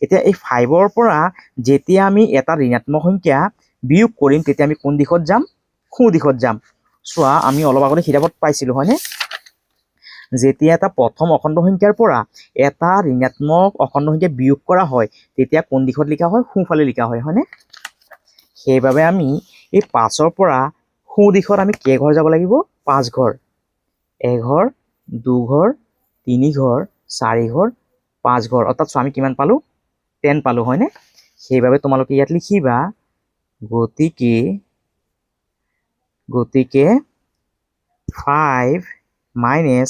এতিয়া এই 5ৰ পৰা যেতিয়া আমি এটা ঋণাত্মক সংখ্যা বিয়োগ কৰিম তেতিয়া আমি কোন দিশত যাম সোঁ দিশত যাম চোৱা আমি অলপ আগতে কিতাপত পাইছিলো হয়নে যেতিয়া এটা প্ৰথম অখণ্ড সংখ্যাৰ পৰা এটা ঋণাত্মক অখণ্ড সংখ্যা বিয়োগ কৰা হয় তেতিয়া কোন দিশত লিখা হয় সোঁফালে লিখা হয় হয়নে সেইবাবে আমি এই 5ৰ পৰা সোঁ দিশত আমি কেইঘৰ যাব লাগিব 5 ঘৰ 1 ঘৰ 2 ঘৰ 3 ঘৰ 4 ঘৰ 5 ঘৰ অৰ্থাৎ চোৱা আমি কিমান পালো 10 পালো হয়নে সেইবাবে তোমালোকে ইয়াত লিখিবা গতিকে 5 মাইনাছ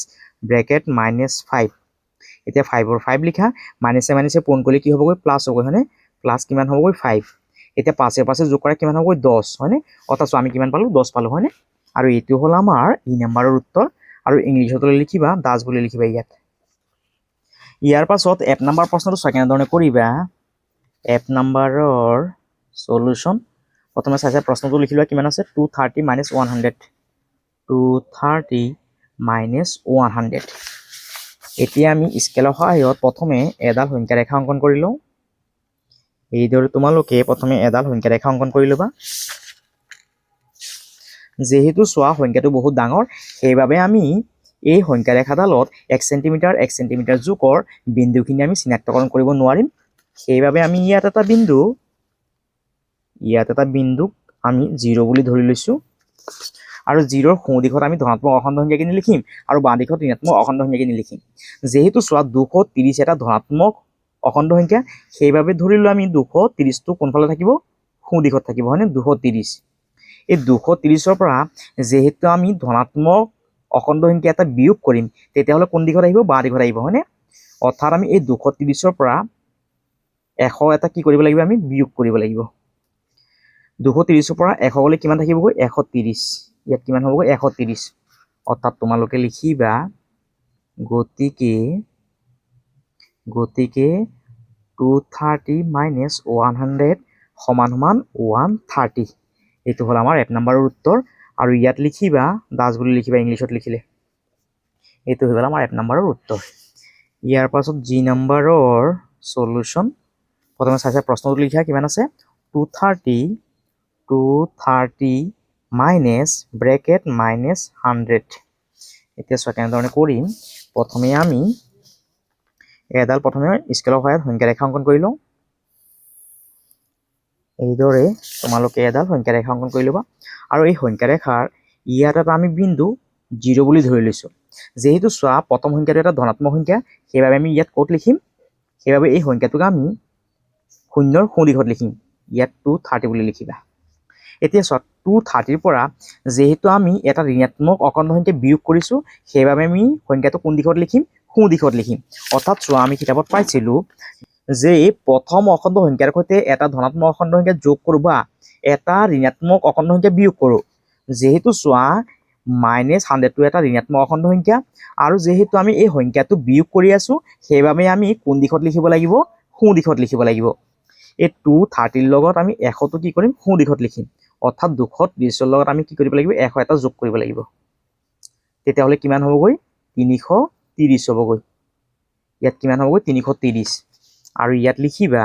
ব্ৰেকেট -5 এতিয়া 5 ৰ 5 লিখা মাইনাছে পূৰণ কৰিলে কি হ'বগৈ প্লাছ হ'বগৈ হয়নে প্লাছ কিমান হ'বগৈ 5 এতিয়া পাছে যোগ কৰা কিমান হ'বগৈ 10 হয়নে অৰ্থাৎ আমি কিমান পালো 10 পালো হয়নে আৰু এইটো হ'ল আমাৰ ই নম্বৰৰ উত্তৰ আৰু ইংলিছত লিখিবা ডাজ বুলি লিখিবা ইয়াৰ পাছত এফ নম্বৰ প্ৰশ্নটো কেনেধৰণে কৰিবা এফ নম্বৰৰ সলিউশন প্ৰথমে চাইছা প্ৰশ্নটো লিখিবা কিমান আছে 230 - 100 230 - 100 এতিয়া আমি স্কেলৰ সহায়ত প্ৰথমে এডাল সংখ্যা ৰেখা অংকন কৰি লওঁ এইদৰে তোমালোকে প্ৰথমে এডাল সংখ্যা ৰেখা অংকন কৰি ল'বা যেহেতু চোৱা সংখ্যাটো বহুত ডাঙৰ সেইবাবে আমি এই সংখ্যা ৰেখাডালত 1 সেন্টিমিটাৰ জোখৰ বিন্দুখিনি আমি চিনাক্তকৰণ কৰিব নোৱাৰিম সেইবাবে আমি ইয়াত এটা বিন্দুক আমি 0 বুলি ধৰি লৈছো আৰু 0ৰ সোঁ দিশত আমি ধনাত্মক অখণ্ড সংখ্যাখিনি লিখিম আৰু বাঁ দিশত ঋণাত্মক অখণ্ড সংখ্যাখিনি লিখিম যেহেতু চোৱা 230 এটা ধনাত্মক অখণ্ড সংখ্যা সেইবাবে ধৰিলো আমি 230 টো কোনফালে থাকিব সোঁ দিশত থাকিব হয়নে 230 এই 230ৰ পৰা যেহেতু আমি ধনাত্মক অখণ্ড সংখ্যা এটা বিয়োগ কৰিম তেতিয়াহ'লে কোন দিশত আহিব বাঁ দিশত আহিব হয়নে অৰ্থাৎ আমি এই 230ৰ পৰা 100 এটা কি কৰিব লাগিব আমি বিয়োগ কৰিব লাগিব 230ৰ পৰা 100 গলে কিমান থাকিবগৈ 130 ইয়াত কিমান হ'বগৈ 130 অৰ্থাৎ তোমালোকে লিখিবা গতিকে 230 - 100 সমান 130 এইটো হ'ল আমাৰ 1 নম্বৰৰ উত্তৰ আৰু ইয়াত লিখিবা ডাজ বুলি লিখিবা ইংলিছত লিখিলে এইটো হৈ গ'ল আমাৰ 1 নম্বৰৰ উত্তৰ ইয়াৰ পাছত জি নম্বৰৰ সলিউশন প্ৰথমে চাইছা প্ৰশ্নটো লিখা কিমান আছে 230 মাইনাছ ব্ৰেকেট -100 এতিয়া চোৱা কেনেধৰণে কৰিম প্ৰথমে আমি এডাল স্কেলৰ সহায়ত সংখ্যা ৰেখা অংকন কৰি লওঁ এইদৰে তোমালোকে এডাল সংখ্যা ৰেখা অংকন কৰি ল'বা আৰু এই সংখ্যা ৰেখাৰ ইয়াত এটা আমি বিন্দু 0 বুলি ধৰি লৈছো যেহেতু চোৱা প্ৰথম সংখ্যাটো এটা ধনাত্মক সংখ্যা সেইবাবে আমি ইয়াত ক'ত লিখিম সেইবাবে এই সংখ্যাটোক আমি শূন্যৰ সোঁ দিশত লিখিম ইয়াত 230 বুলি লিখিবা এতিয়া চোৱা 230ৰ পৰা যেহেতু আমি এটা ঋণাত্মক অখণ্ড সংখ্যা বিয়োগ কৰিছো সেইবাবে আমি সংখ্যাটো কোন দিশত লিখিম সোঁ দিশত লিখিম অৰ্থাৎ চোৱা আমি কিতাপত পাইছিলো যে প্ৰথম অখণ্ড সংখ্যাৰ সৈতে এটা ধনাত্মক অখণ্ড সংখ্যা যোগ কৰো বা এটা ঋণাত্মক অখণ্ড সংখ্যা বিয়োগ কৰো যেহেতু চোৱা -100 টো এটা ঋণাত্মক অখণ্ড সংখ্যা আৰু যেহেতু আমি এই সংখ্যাটো বিয়োগ কৰি আছো সেইবাবে আমি কোন দিশত লিখিব লাগিব সোঁ দিশত লিখিব লাগিব এই 230ৰ লগত আমি 100 টো কি কৰিম সোঁ দিশত লিখিম অৰ্থাৎ 230ৰ লগত আমি কি কৰিব লাগিব 100 এটা যোগ কৰিব লাগিব তেতিয়াহ'লে কিমান হ'বগৈ 330 হ'বগৈ ইয়াত কিমান হ'বগৈ 330 আৰু ইয়াত লিখিবা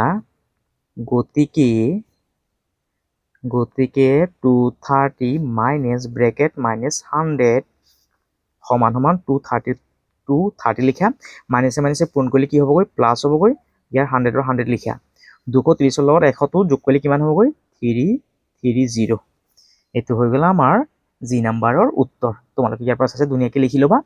গতিকে 230 মাইনাছ ব্ৰেকেট -100 সমান 230 লিখা মাইনাছে পূৰণ কৰিলে কি হ'বগৈ প্লাছ হ'বগৈ ইয়াৰ 100ৰ 100 লিখা 230ৰ লগত 100 টো যোগ কৰিলে কিমান হ'বগৈ 330 এইটো হৈ গ'ল আমাৰ জি নম্বৰৰ উত্তৰ তোমালোকে ইয়াৰ পৰা চাইছে ধুনীয়াকৈ লিখি ল'বা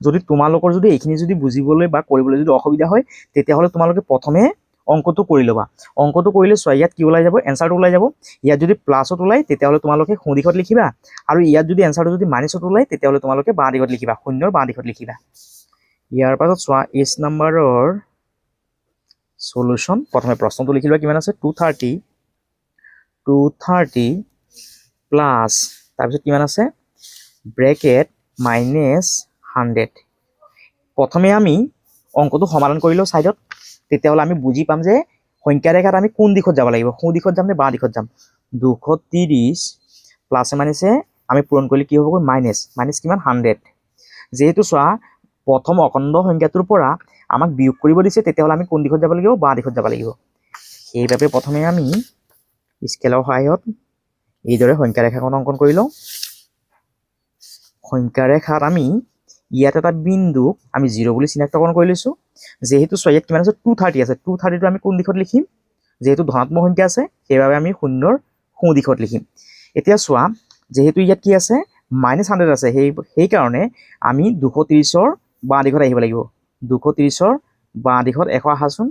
যদি তোমালোকৰ এইখিনি বুজিবলৈ বা কৰিবলৈ অসুবিধা হয় তেতিয়াহ'লে তোমালোকে প্ৰথমে অংকটো কৰি ল'বা অংকটো কৰিলে চোৱা ইয়াত কি ওলাই যাব এনসাৰটো ওলাই যাব ইয়াত যদি প্লাছত ওলাই তেতিয়াহ'লে তোমালোকে সোঁ দিশত লিখিবা আৰু ইয়াত যদি এনসাৰটো যদি মাইনাছত ওলাই তেতিয়াহ'লে তোমালোকে বাঁ দিশত লিখিবা শূন্যৰ বাঁ দিশত লিখিবা ইয়াৰ পাছত চোৱা এচ নম্বৰৰ সলিউশন প্ৰথমে প্ৰশ্নটো লিখি লোৱা কিমান আছে 230 প্লাছ তাৰপিছত কিমান আছে ব্ৰেকেট -100 প্ৰথমে আমি অংকটো সমাধান কৰি লওঁ সাইডত তেতিয়াহ'লে আমি বুজি পাম যে সংখ্যা ৰেখাত আমি কোন দিশত যাব লাগিব সোঁ দিশত যাম নে বাঁ দিশত যাম 230 প্লাছে মাইনাছে আমি পূৰণ কৰিলে কি হ'বগৈ মাইনাছ কিমান 100 যেহেতু চোৱা প্ৰথম অখণ্ড সংখ্যাটোৰ পৰা আমাক বিয়োগ কৰিব দিছে তেতিয়াহ'লে আমি কোন দিশত যাব লাগিব বাঁ দিশত যাব লাগিব সেইবাবে প্ৰথমে আমি স্কেলৰ সহায়ত এইদৰে সংখ্যা ৰেখাখন অংকন কৰি লওঁ সংখ্যা ৰেখাত আমি ইয়াত এটা বিন্দু আমি 0 বুলি চিনাক্তকৰণ কৰি লৈছো যেহেতু চোৱা ইয়াত কিমান আছে 230 আছে 230 টো আমি কোন দিশত লিখিম যেহেতু ধনাত্মক সংখ্যা আছে সেইবাবে আমি শূন্যৰ সোঁ দিশত লিখিম এতিয়া চোৱা যেহেতু ইয়াত কি আছে -100 আছে সেইকাৰণে আমি 230ৰ বাঁ দিশত আহিব লাগিব 230ৰ বাঁ দিশত 100 আহাচোন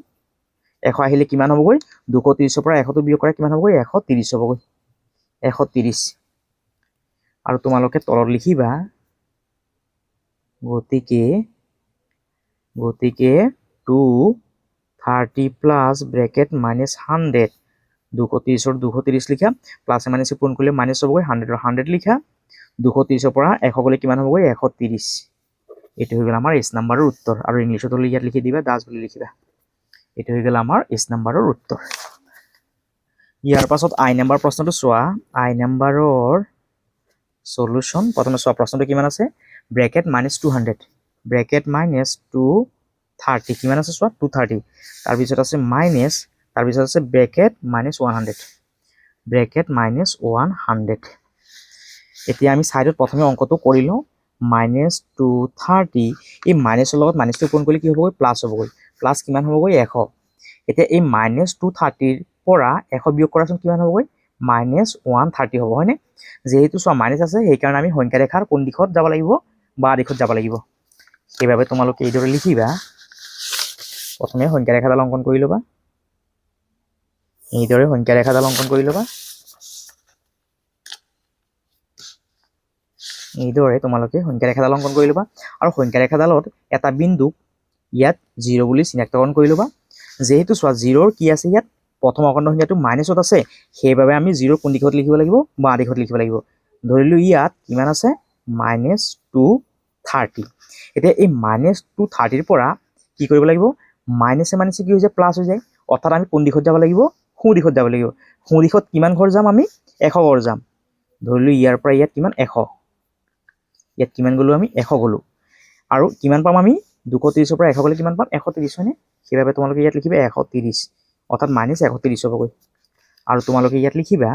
100 আহিলে কিমান হ'বগৈ 230ৰ পৰা 100টো বিয়োগ কৰা কিমান হ'বগৈ 130 হ'বগৈ 130 আৰু তোমালোকে তলত লিখিবা গতিকে 230 প্লাছ ব্ৰেকেট -100 230ৰ 230 লিখা প্লাছ মাইনাছ পূৰণ কৰিলে মাইনাছ হ'বগৈ 100ৰ 100 লিখা 230ৰ পৰা 100 গ'লে কিমান হ'বগৈ 130 এইটো হৈ গ'ল আমাৰ এছ নাম্বাৰৰ উত্তৰ আৰু ইংলিছত হ'লে ইয়াত লিখি দিবা দাস বুলি লিখিবা এইটো হৈ গ'ল আমাৰ এছ নাম্বাৰৰ উত্তৰ ইয়াৰ পাছত আই নাম্বাৰ প্ৰশ্নটো চোৱা আই নাম্বাৰৰ সলিউশন প্ৰথমে চোৱা প্ৰশ্নটো কিমান আছে ব্ৰেকেট -200 ব্ৰেকেট -230 কিমান আছে চোৱা 230 তাৰ পিছত আছে মাইনাছ তাৰ পিছত আছে ব্ৰেকেট -100 ব্ৰেকেট -100 এতিয়া আমি সাইডত প্ৰথমে অংকটো কৰি লওঁ -230 এই মাইনাছৰ লগত মাইনাছটো পূৰণ কৰিলে কি হ'বগৈ প্লাছ হ'বগৈ প্লাছ কিমান হ'বগৈ 100 এতিয়া এই -230 ৰ পৰা 100 বিয়োগ কৰাচোন কিমান হ'বগৈ -130 হ'ব হয়নে যেহেতু চোৱা মাইনাছ আছে সেইকাৰণে আমি সংখ্যা ৰেখাৰ কোন দিশত যাব লাগিব বা দিশত যাব লাগিব সেইবাবে তোমালোকে এইদৰে লিখিবা প্ৰথমে সংখ্যা ৰেখাডাল অংকন কৰি ল'বা এইদৰে সংখ্যা ৰেখাডাল অংকন কৰি ল'বা এইদৰে তোমালোকে সংখ্যা ৰেখাডাল অংকন কৰি ল'বা আৰু সংখ্যা ৰেখাডালত এটা বিন্দু ইয়াত 0 বুলি চিনাক্তকৰণ কৰি ল'বা যেহেতু চোৱা 0ৰ কি আছে ইয়াত প্ৰথম অখণ্ড সংখ্যাটো মাইনাছত আছে সেইবাবে আমি 0 কোন দিশত লিখিব লাগিব বা দিশত লিখিব লাগিব ধৰিলো ইয়াত কিমান আছে -230 এতিয়া এই -230 ৰ পৰা কি কৰিব লাগিব মাইনাছে মাইনাছে কি হৈ যায় প্লাছ হৈ যায় অৰ্থাৎ আমি কোন দিশত যাব লাগিব সোঁ দিশত যাব লাগিব সোঁ দিশত কিমান ঘৰ যাম আমি 100 ঘৰ যাম ধৰিলো ইয়াৰ পৰা ইয়াত কিমান 100 ইয়াত কিমান গ'লো আমি 100 গ'লো আৰু কিমান পাম আমি 230ৰ পৰা 100 গ'লে কিমান পাম 130 হয়নে সেইবাবে তোমালোকে ইয়াত লিখিবা 130 অৰ্থাৎ -130 হ'বগৈ আৰু তোমালোকে ইয়াত লিখিবা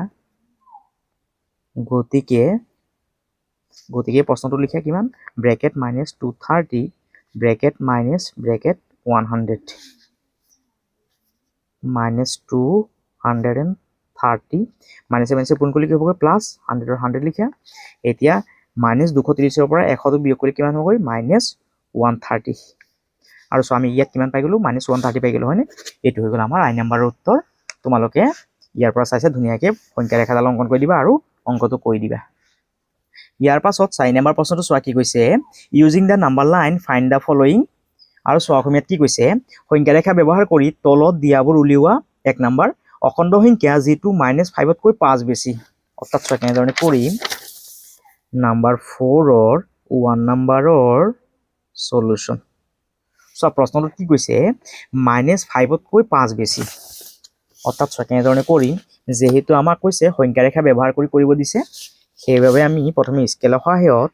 গতিকে প্ৰশ্নটো লিখা কিমান ব্ৰেকেট -230 ব্ৰেকেট মাইনাছ ব্ৰেকেট 100 -230 মাইনাছে মাইনাছে পূৰণ কৰিলে কি হ'বগৈ প্লাছ 100ৰ 100 লিখা এতিয়া -230ৰ পৰা 100টো বিয়োগ কৰি কিমান হ'বগৈ -130 আৰু চোৱা আমি ইয়াত কিমান পাই গ'লো -130 পাই গ'লো হয়নে এইটো হৈ গ'ল আমাৰ আই নাম্বাৰৰ উত্তৰ তোমালোকে ইয়াৰ পৰা চাইছে ধুনীয়াকৈ সংখ্যা ৰেখাডাল অংকন কৰি দিবা আৰু অংকটো কৰি দিবা ইয়াৰ পাছত 4 নম্বৰ প্ৰশ্নটো চোৱা কি কৈছে using the number line find the following আৰু চোৱা অসমীয়াত কি কৈছে সংখ্যা ৰেখা ব্যৱহাৰ কৰি তলত দিয়াবোৰ উলিওৱা 1 নম্বৰ অখণ্ড সংখ্যা যিটো -5তকৈ 5 বেছি অৰ্থাৎ চোৱা কেনেধৰণে কৰিম নাম্বাৰ 4ৰ 1 নম্বৰৰ সলিউশন চোৱা প্ৰশ্নটো কি কৈছে -5তকৈ 5 বেছি অৰ্থাৎ চোৱা কেনেধৰণে কৰিম যেহেতু আমাক কৈছে সংখ্যা ৰেখা ব্যৱহাৰ কৰি কৰিব দিছে সেইবাবে আমি প্ৰথমে স্কেলৰ সহায়ত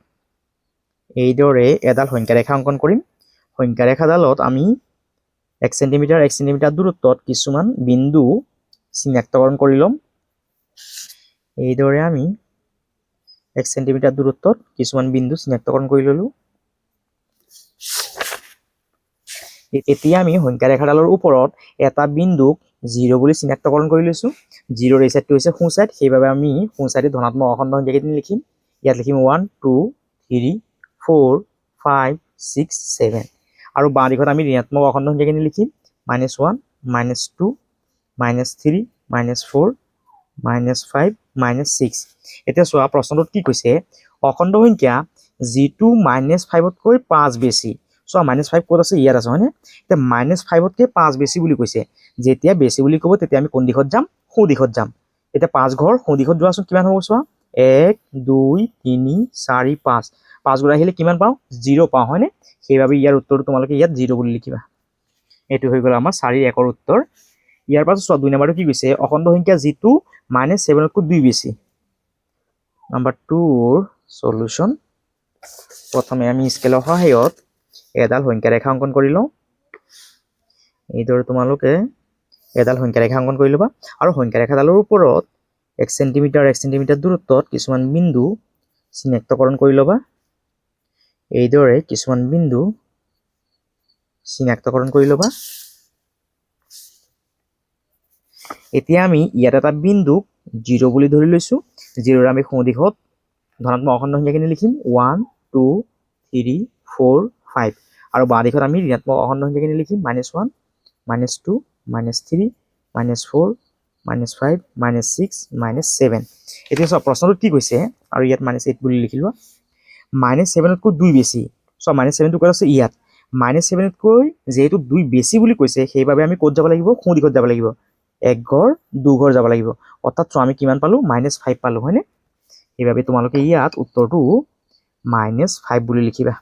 এইদৰে এডাল সংখ্যা ৰেখা অংকন কৰিম সংখ্যা ৰেখাডালত আমি 1 চেণ্টিমিটাৰ দূৰত্বত কিছুমান বিন্দু চিনাক্তকৰণ কৰি ল'ম এইদৰে আমি 1 চেণ্টিমিটাৰ দূৰত্বত কিছুমান বিন্দু চিনাক্তকৰণ কৰি ল'লো এতিয়া আমি সংখ্যা ৰেখাডালৰ ওপৰত এটা বিন্দুক 0 বুলি চিনাক্তকৰণ কৰি লৈছো 0ৰ এই সাইডটো হৈছে সোঁ সাইড সেইবাবে আমি সোঁ সাইডে ধনাত্মক অখণ্ড সংখ্যা কেইটা লিখিম ইয়াত লিখিম 1 2 3 4 5 6 7 আৰু বাঁ দিশত আমি ঋণাত্মক অখণ্ড সংখ্যা কেইটা লিখিম -1 -2 -3 -4 -5 -6 এতিয়া চোৱা প্ৰশ্নটোত কি কৈছে অখণ্ড সংখ্যা যিটো -5তকৈ 5 বেছি চোৱা -5 ক'ত আছে ইয়াত আছে হয়নে এতিয়া -5তকৈ 5 বেছি বুলি কৈছে যেতিয়া বেছি বুলি ক'ব তেতিয়া আমি কোন দিশত যাম সোঁ দিশত যাম এতিয়া 5 ঘৰ সোঁ দিশত যোৱাচোন কিমান হ'ব চোৱা 1 2 3 4 5 5 ঘৰ আহিলে কিমান পাওঁ 0 পাওঁ হয়নে সেইবাবে ইয়াৰ উত্তৰটো তোমালোকে ইয়াত 0 বুলি লিখিবা এইটো হৈ গ'ল আমাৰ 4 1ৰ উত্তৰ ইয়াৰ পাছত চোৱা 2 নম্বৰটো কি কৈছে অখণ্ড সংখ্যা যিটো -7তকৈ 2 বেছি নাম্বাৰ 2ৰ সলিউশন প্ৰথমে আমি স্কেলৰ সহায়ত এডাল সংখ্যা ৰেখা অংকন কৰি লওঁ এইদৰে তোমালোকে এডাল সংখ্যা ৰেখা অংকন কৰি ল'বা আৰু সংখ্যা ৰেখাডালৰ ওপৰত 1 চেণ্টিমিটাৰ দূৰত্বত কিছুমান বিন্দু চিনাক্তকৰণ কৰি ল'বা এইদৰে কিছুমান বিন্দু চিনাক্তকৰণ কৰি ল'বা এতিয়া আমি ইয়াত এটা বিন্দু 0 বুলি ধৰি লৈছো 0ৰ আমি সোঁ দিশত ধনাত্মক অখণ্ড সংখ্যাখিনি লিখিম 1 2 3 4 5 আৰু বাঁ দিশত আমি ঋণাত্মক অখণ্ড সংখ্যাখিনি লিখিম -1 -2 -3 -4 -5 -6 -7 এতিয়া চোৱা প্ৰশ্নটো কি কৈছে আৰু ইয়াত -8 বুলি লিখিলো -7তকৈ 2 বেছি চোৱা -7টো ক'ত আছে ইয়াত -7তকৈ যেহেতু 2 বেছি বুলি কৈছে সেইবাবে আমি ক'ত যাব লাগিব সোঁ দিশত যাব লাগিব এক ঘৰ দু ঘৰ যাব লাগিব অৰ্থাৎ চোৱা আমি কিমান পালো -5 পালো হয়নে সেইবাবে তোমালোকে ইয়াত উত্তৰটো -5 বুলি লিখিবা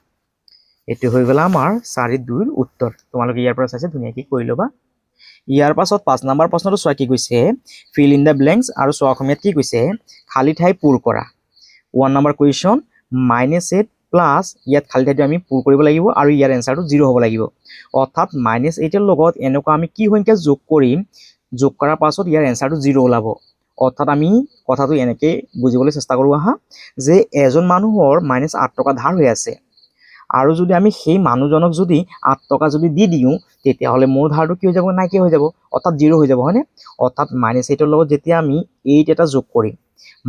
এইটো হৈ গ'ল আমাৰ 4-2ৰ উত্তৰ তোমালোকে ইয়াৰ পৰা চাইছে ধুনীয়াকৈ কৰি ল'বা ইয়াৰ পাছত 5 নম্বৰ প্ৰশ্নটো চোৱা কি কৈছে ফিল ইন দ্য ব্লেংকছ আৰু চোৱা অসমীয়াত কি কৈছে খালী ঠাই পূৰ কৰা 1 নম্বৰ কুৱেশ্যন -8 প্লাছ ইয়াত খালী ঠাইটো আমি পূৰ কৰিব লাগিব আৰু ইয়াৰ এনচাৰটো 0 হ'ব লাগিব অৰ্থাৎ -8ৰ লগত এনেকুৱা আমি কি সংখ্যা যোগ কৰিম যোগ কৰাৰ পাছত ইয়াৰ এনচাৰটো 0 ওলাব অৰ্থাৎ আমি কথাটো এনেকৈ বুজিবলৈ চেষ্টা কৰোঁ আহা যে এজন মানুহৰ -8 টকা ধাৰ হৈ আছে আৰু যদি আমি সেই মানুহজনক যদি 8 টকা যদি দি দিওঁ তেতিয়াহ'লে মোৰ ধাৰটো কি হৈ যাব নাইকিয়া হৈ যাব অৰ্থাৎ 0 হৈ যাব হয়নে অৰ্থাৎ -8ৰ লগত যেতিয়া আমি 8 এটা যোগ কৰিম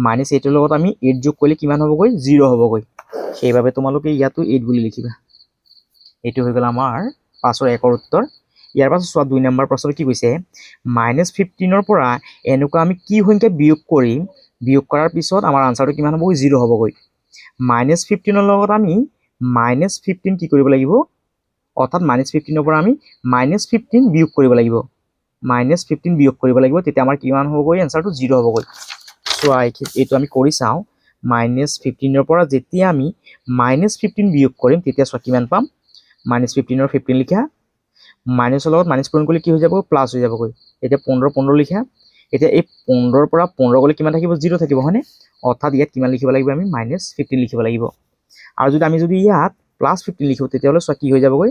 -8ৰ লগত আমি 8 যোগ কৰিলে কিমান হ'বগৈ 0 হ'বগৈ সেইবাবে তোমালোকে ইয়াতো 8 বুলি লিখিবা এইটো হৈ গ'ল আমাৰ 5ৰ 1ৰ উত্তৰ ইয়াৰ পাছত চোৱা 2 নম্বৰ প্ৰশ্ন কি কৈছে -15ৰ পৰা এনেকুৱা আমি কি সংখ্যা বিয়োগ কৰিম বিয়োগ কৰাৰ পিছত আমাৰ আনচাৰটো কিমান হ'বগৈ 0 হ'বগৈ -15ৰ লগত আমি -15 কি কৰিব লাগিব অৰ্থাৎ -15ৰ পৰা আমি -15 বিয়োগ কৰিব লাগিব -15 বিয়োগ কৰিব লাগিব তেতিয়া আমাৰ কিমান হ'বগৈ এনচাৰটো 0 হ'বগৈ চোৱা এইটো আমি কৰি চাওঁ -15ৰ পৰা যেতিয়া আমি -15 বিয়োগ কৰিম তেতিয়া চোৱা কিমান পাম -15ৰ 15 লিখা মাইনাছৰ লগত মাইনাছ পূৰণ কৰিলে কি হৈ যাব প্লাছ হৈ যাবগৈ এতিয়া 15 লিখা এতিয়া এই 15ৰ পৰা 15 গ'লে কিমান থাকিব 0 থাকিব হয়নে অৰ্থাৎ ইয়াত কিমান লিখিব লাগিব আমি -15 লিখিব লাগিব আৰু যদি আমি ইয়াত +15 লিখো তেতিয়াহ'লে চোৱা কি হৈ যাবগৈ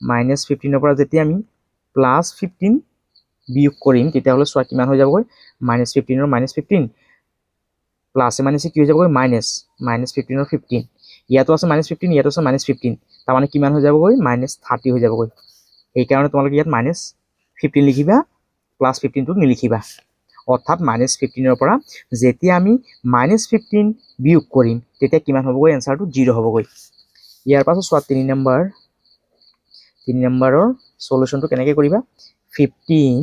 -15ৰ পৰা যেতিয়া আমি +15 বিয়োগ কৰিম তেতিয়াহ'লে চোৱা কিমান হৈ যাবগৈ -15ৰ -15 প্লাছে মাইনাছে কি হৈ যাবগৈ -15ৰ 15 ইয়াতো আছে -15 ইয়াতো আছে -15 তাৰমানে কিমান হৈ যাবগৈ -30 হৈ যাবগৈ সেইকাৰণে তোমালোকে ইয়াত -15 লিখিবা +15টো নিলিখিবা অৰ্থাৎ -15ৰ পৰা যেতিয়া আমি -15 বিয়োগ কৰিম তেতিয়া কিমান হ'বগৈ এনচাৰটো 0 হ'বগৈ ইয়াৰ পাছত চোৱা 3 নম্বৰৰ সলিউশনটো কেনেকৈ কৰিবা 15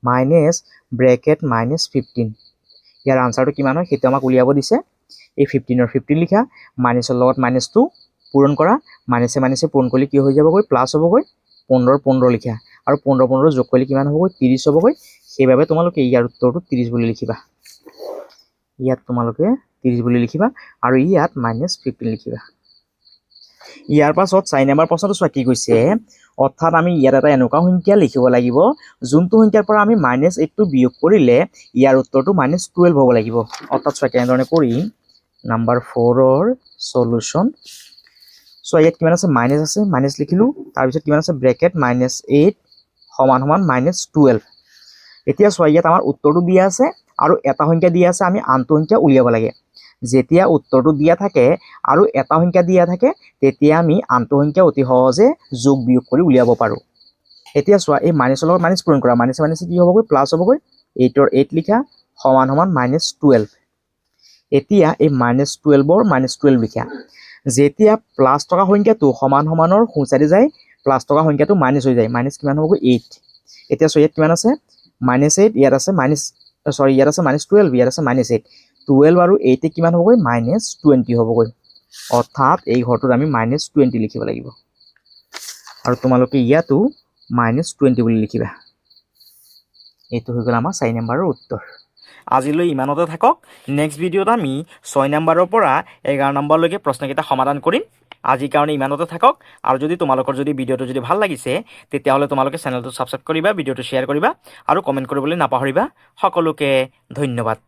মাইনাছ ব্ৰেকেট -15 ইয়াৰ আনচাৰটো কিমান হয় সেইটো আমাক উলিয়াব দিছে এই 15ৰ 15 লিখা মাইনাছৰ লগত মাইনাছটো পূৰণ কৰা মাইনাছে পূৰণ কৰিলে কি হৈ যাবগৈ প্লাছ হ'বগৈ 15 লিখা আৰু 15 যোগ কৰিলে কিমান হ'বগৈ 30 হ'বগৈ সেইবাবে তোমালোকে ইয়াৰ উত্তৰটো 30 বুলি লিখিবা ইয়াত তোমালোকে 30 বুলি লিখিবা আৰু ইয়াত -15 লিখিবা ইয়াৰ পাছত 4 নম্বৰ প্ৰশ্নটো চোৱা কি কৈছে অৰ্থাৎ আমি ইয়াত এটা এনেকুৱা সংখ্যা লিখিব লাগিব যোনটো সংখ্যাৰ পৰা আমি -8টো বিয়োগ কৰিলে ইয়াৰ উত্তৰটো -12 হ'ব লাগিব অৰ্থাৎ চোৱা কেনেধৰণে কৰিম নাম্বাৰ 4ৰ সলিউশন চোৱা ইয়াত কিমান আছে মাইনাছ আছে মাইনাছ লিখিলোঁ তাৰপিছত কিমান আছে ব্ৰেকেট -8 সমান -12 এতিয়া চোৱা ইয়াত আমাৰ উত্তৰটো দিয়া আছে আৰু এটা সংখ্যা দিয়া আছে আমি আনটো সংখ্যা উলিয়াব লাগে যেতিয়া উত্তৰটো দিয়া থাকে আৰু এটা সংখ্যা দিয়া থাকে তেতিয়া আমি আনটো সংখ্যা অতি সহজে যোগ বিয়োগ কৰি উলিয়াব পাৰোঁ এতিয়া চোৱা এই মাইনাছৰ লগত মাইনাছ পূৰণ কৰা মাইনাছে কি হ'বগৈ প্লাছ হ'বগৈ 8ৰ 8 লিখা সমান -12 এতিয়া এই -12ৰ -12 লিখা যেতিয়া প্লাছ থকা সংখ্যাটো সমানৰ সোঁচাইডে যায় প্লাছ থকা সংখ্যাটো মাইনাছ হৈ যায় মাইনাছ কিমান হ'বগৈ 8 এতিয়া চোৱা ইয়াত কিমান আছে -8 ইয়াত আছে ইয়াত আছে -12 ইয়াত আছে -8 12 আৰু 8 কিমান হ'বগৈ -20 হ'বগৈ অৰ্থাৎ এই ঘৰটোত আমি -20 লিখিব লাগিব আৰু তোমালোকে ইয়াতো -20 বুলি লিখিবা এইটো হৈ গ'ল আমাৰ 4 নম্বৰৰ উত্তৰ আজিলৈ ইমানতে থাকক নেক্সট ভিডিঅ'ত আমি 6 নম্বৰৰ পৰা 11 নম্বৰলৈকে প্ৰশ্নকেইটা সমাধান কৰিম আজিৰ কাৰণে ইমানতে থাকক আৰু যদি তোমালোকৰ যদি ভিডিঅ'টো যদি ভাল লাগিছে তেতিয়াহ'লে তোমালোকে চেনেলটো ছাবস্ক্ৰাইব কৰিবা ভিডিঅ'টো শ্বেয়াৰ কৰিবা আৰু কমেণ্ট কৰিবলৈ নাপাহৰিবা সকলোকে ধন্যবাদ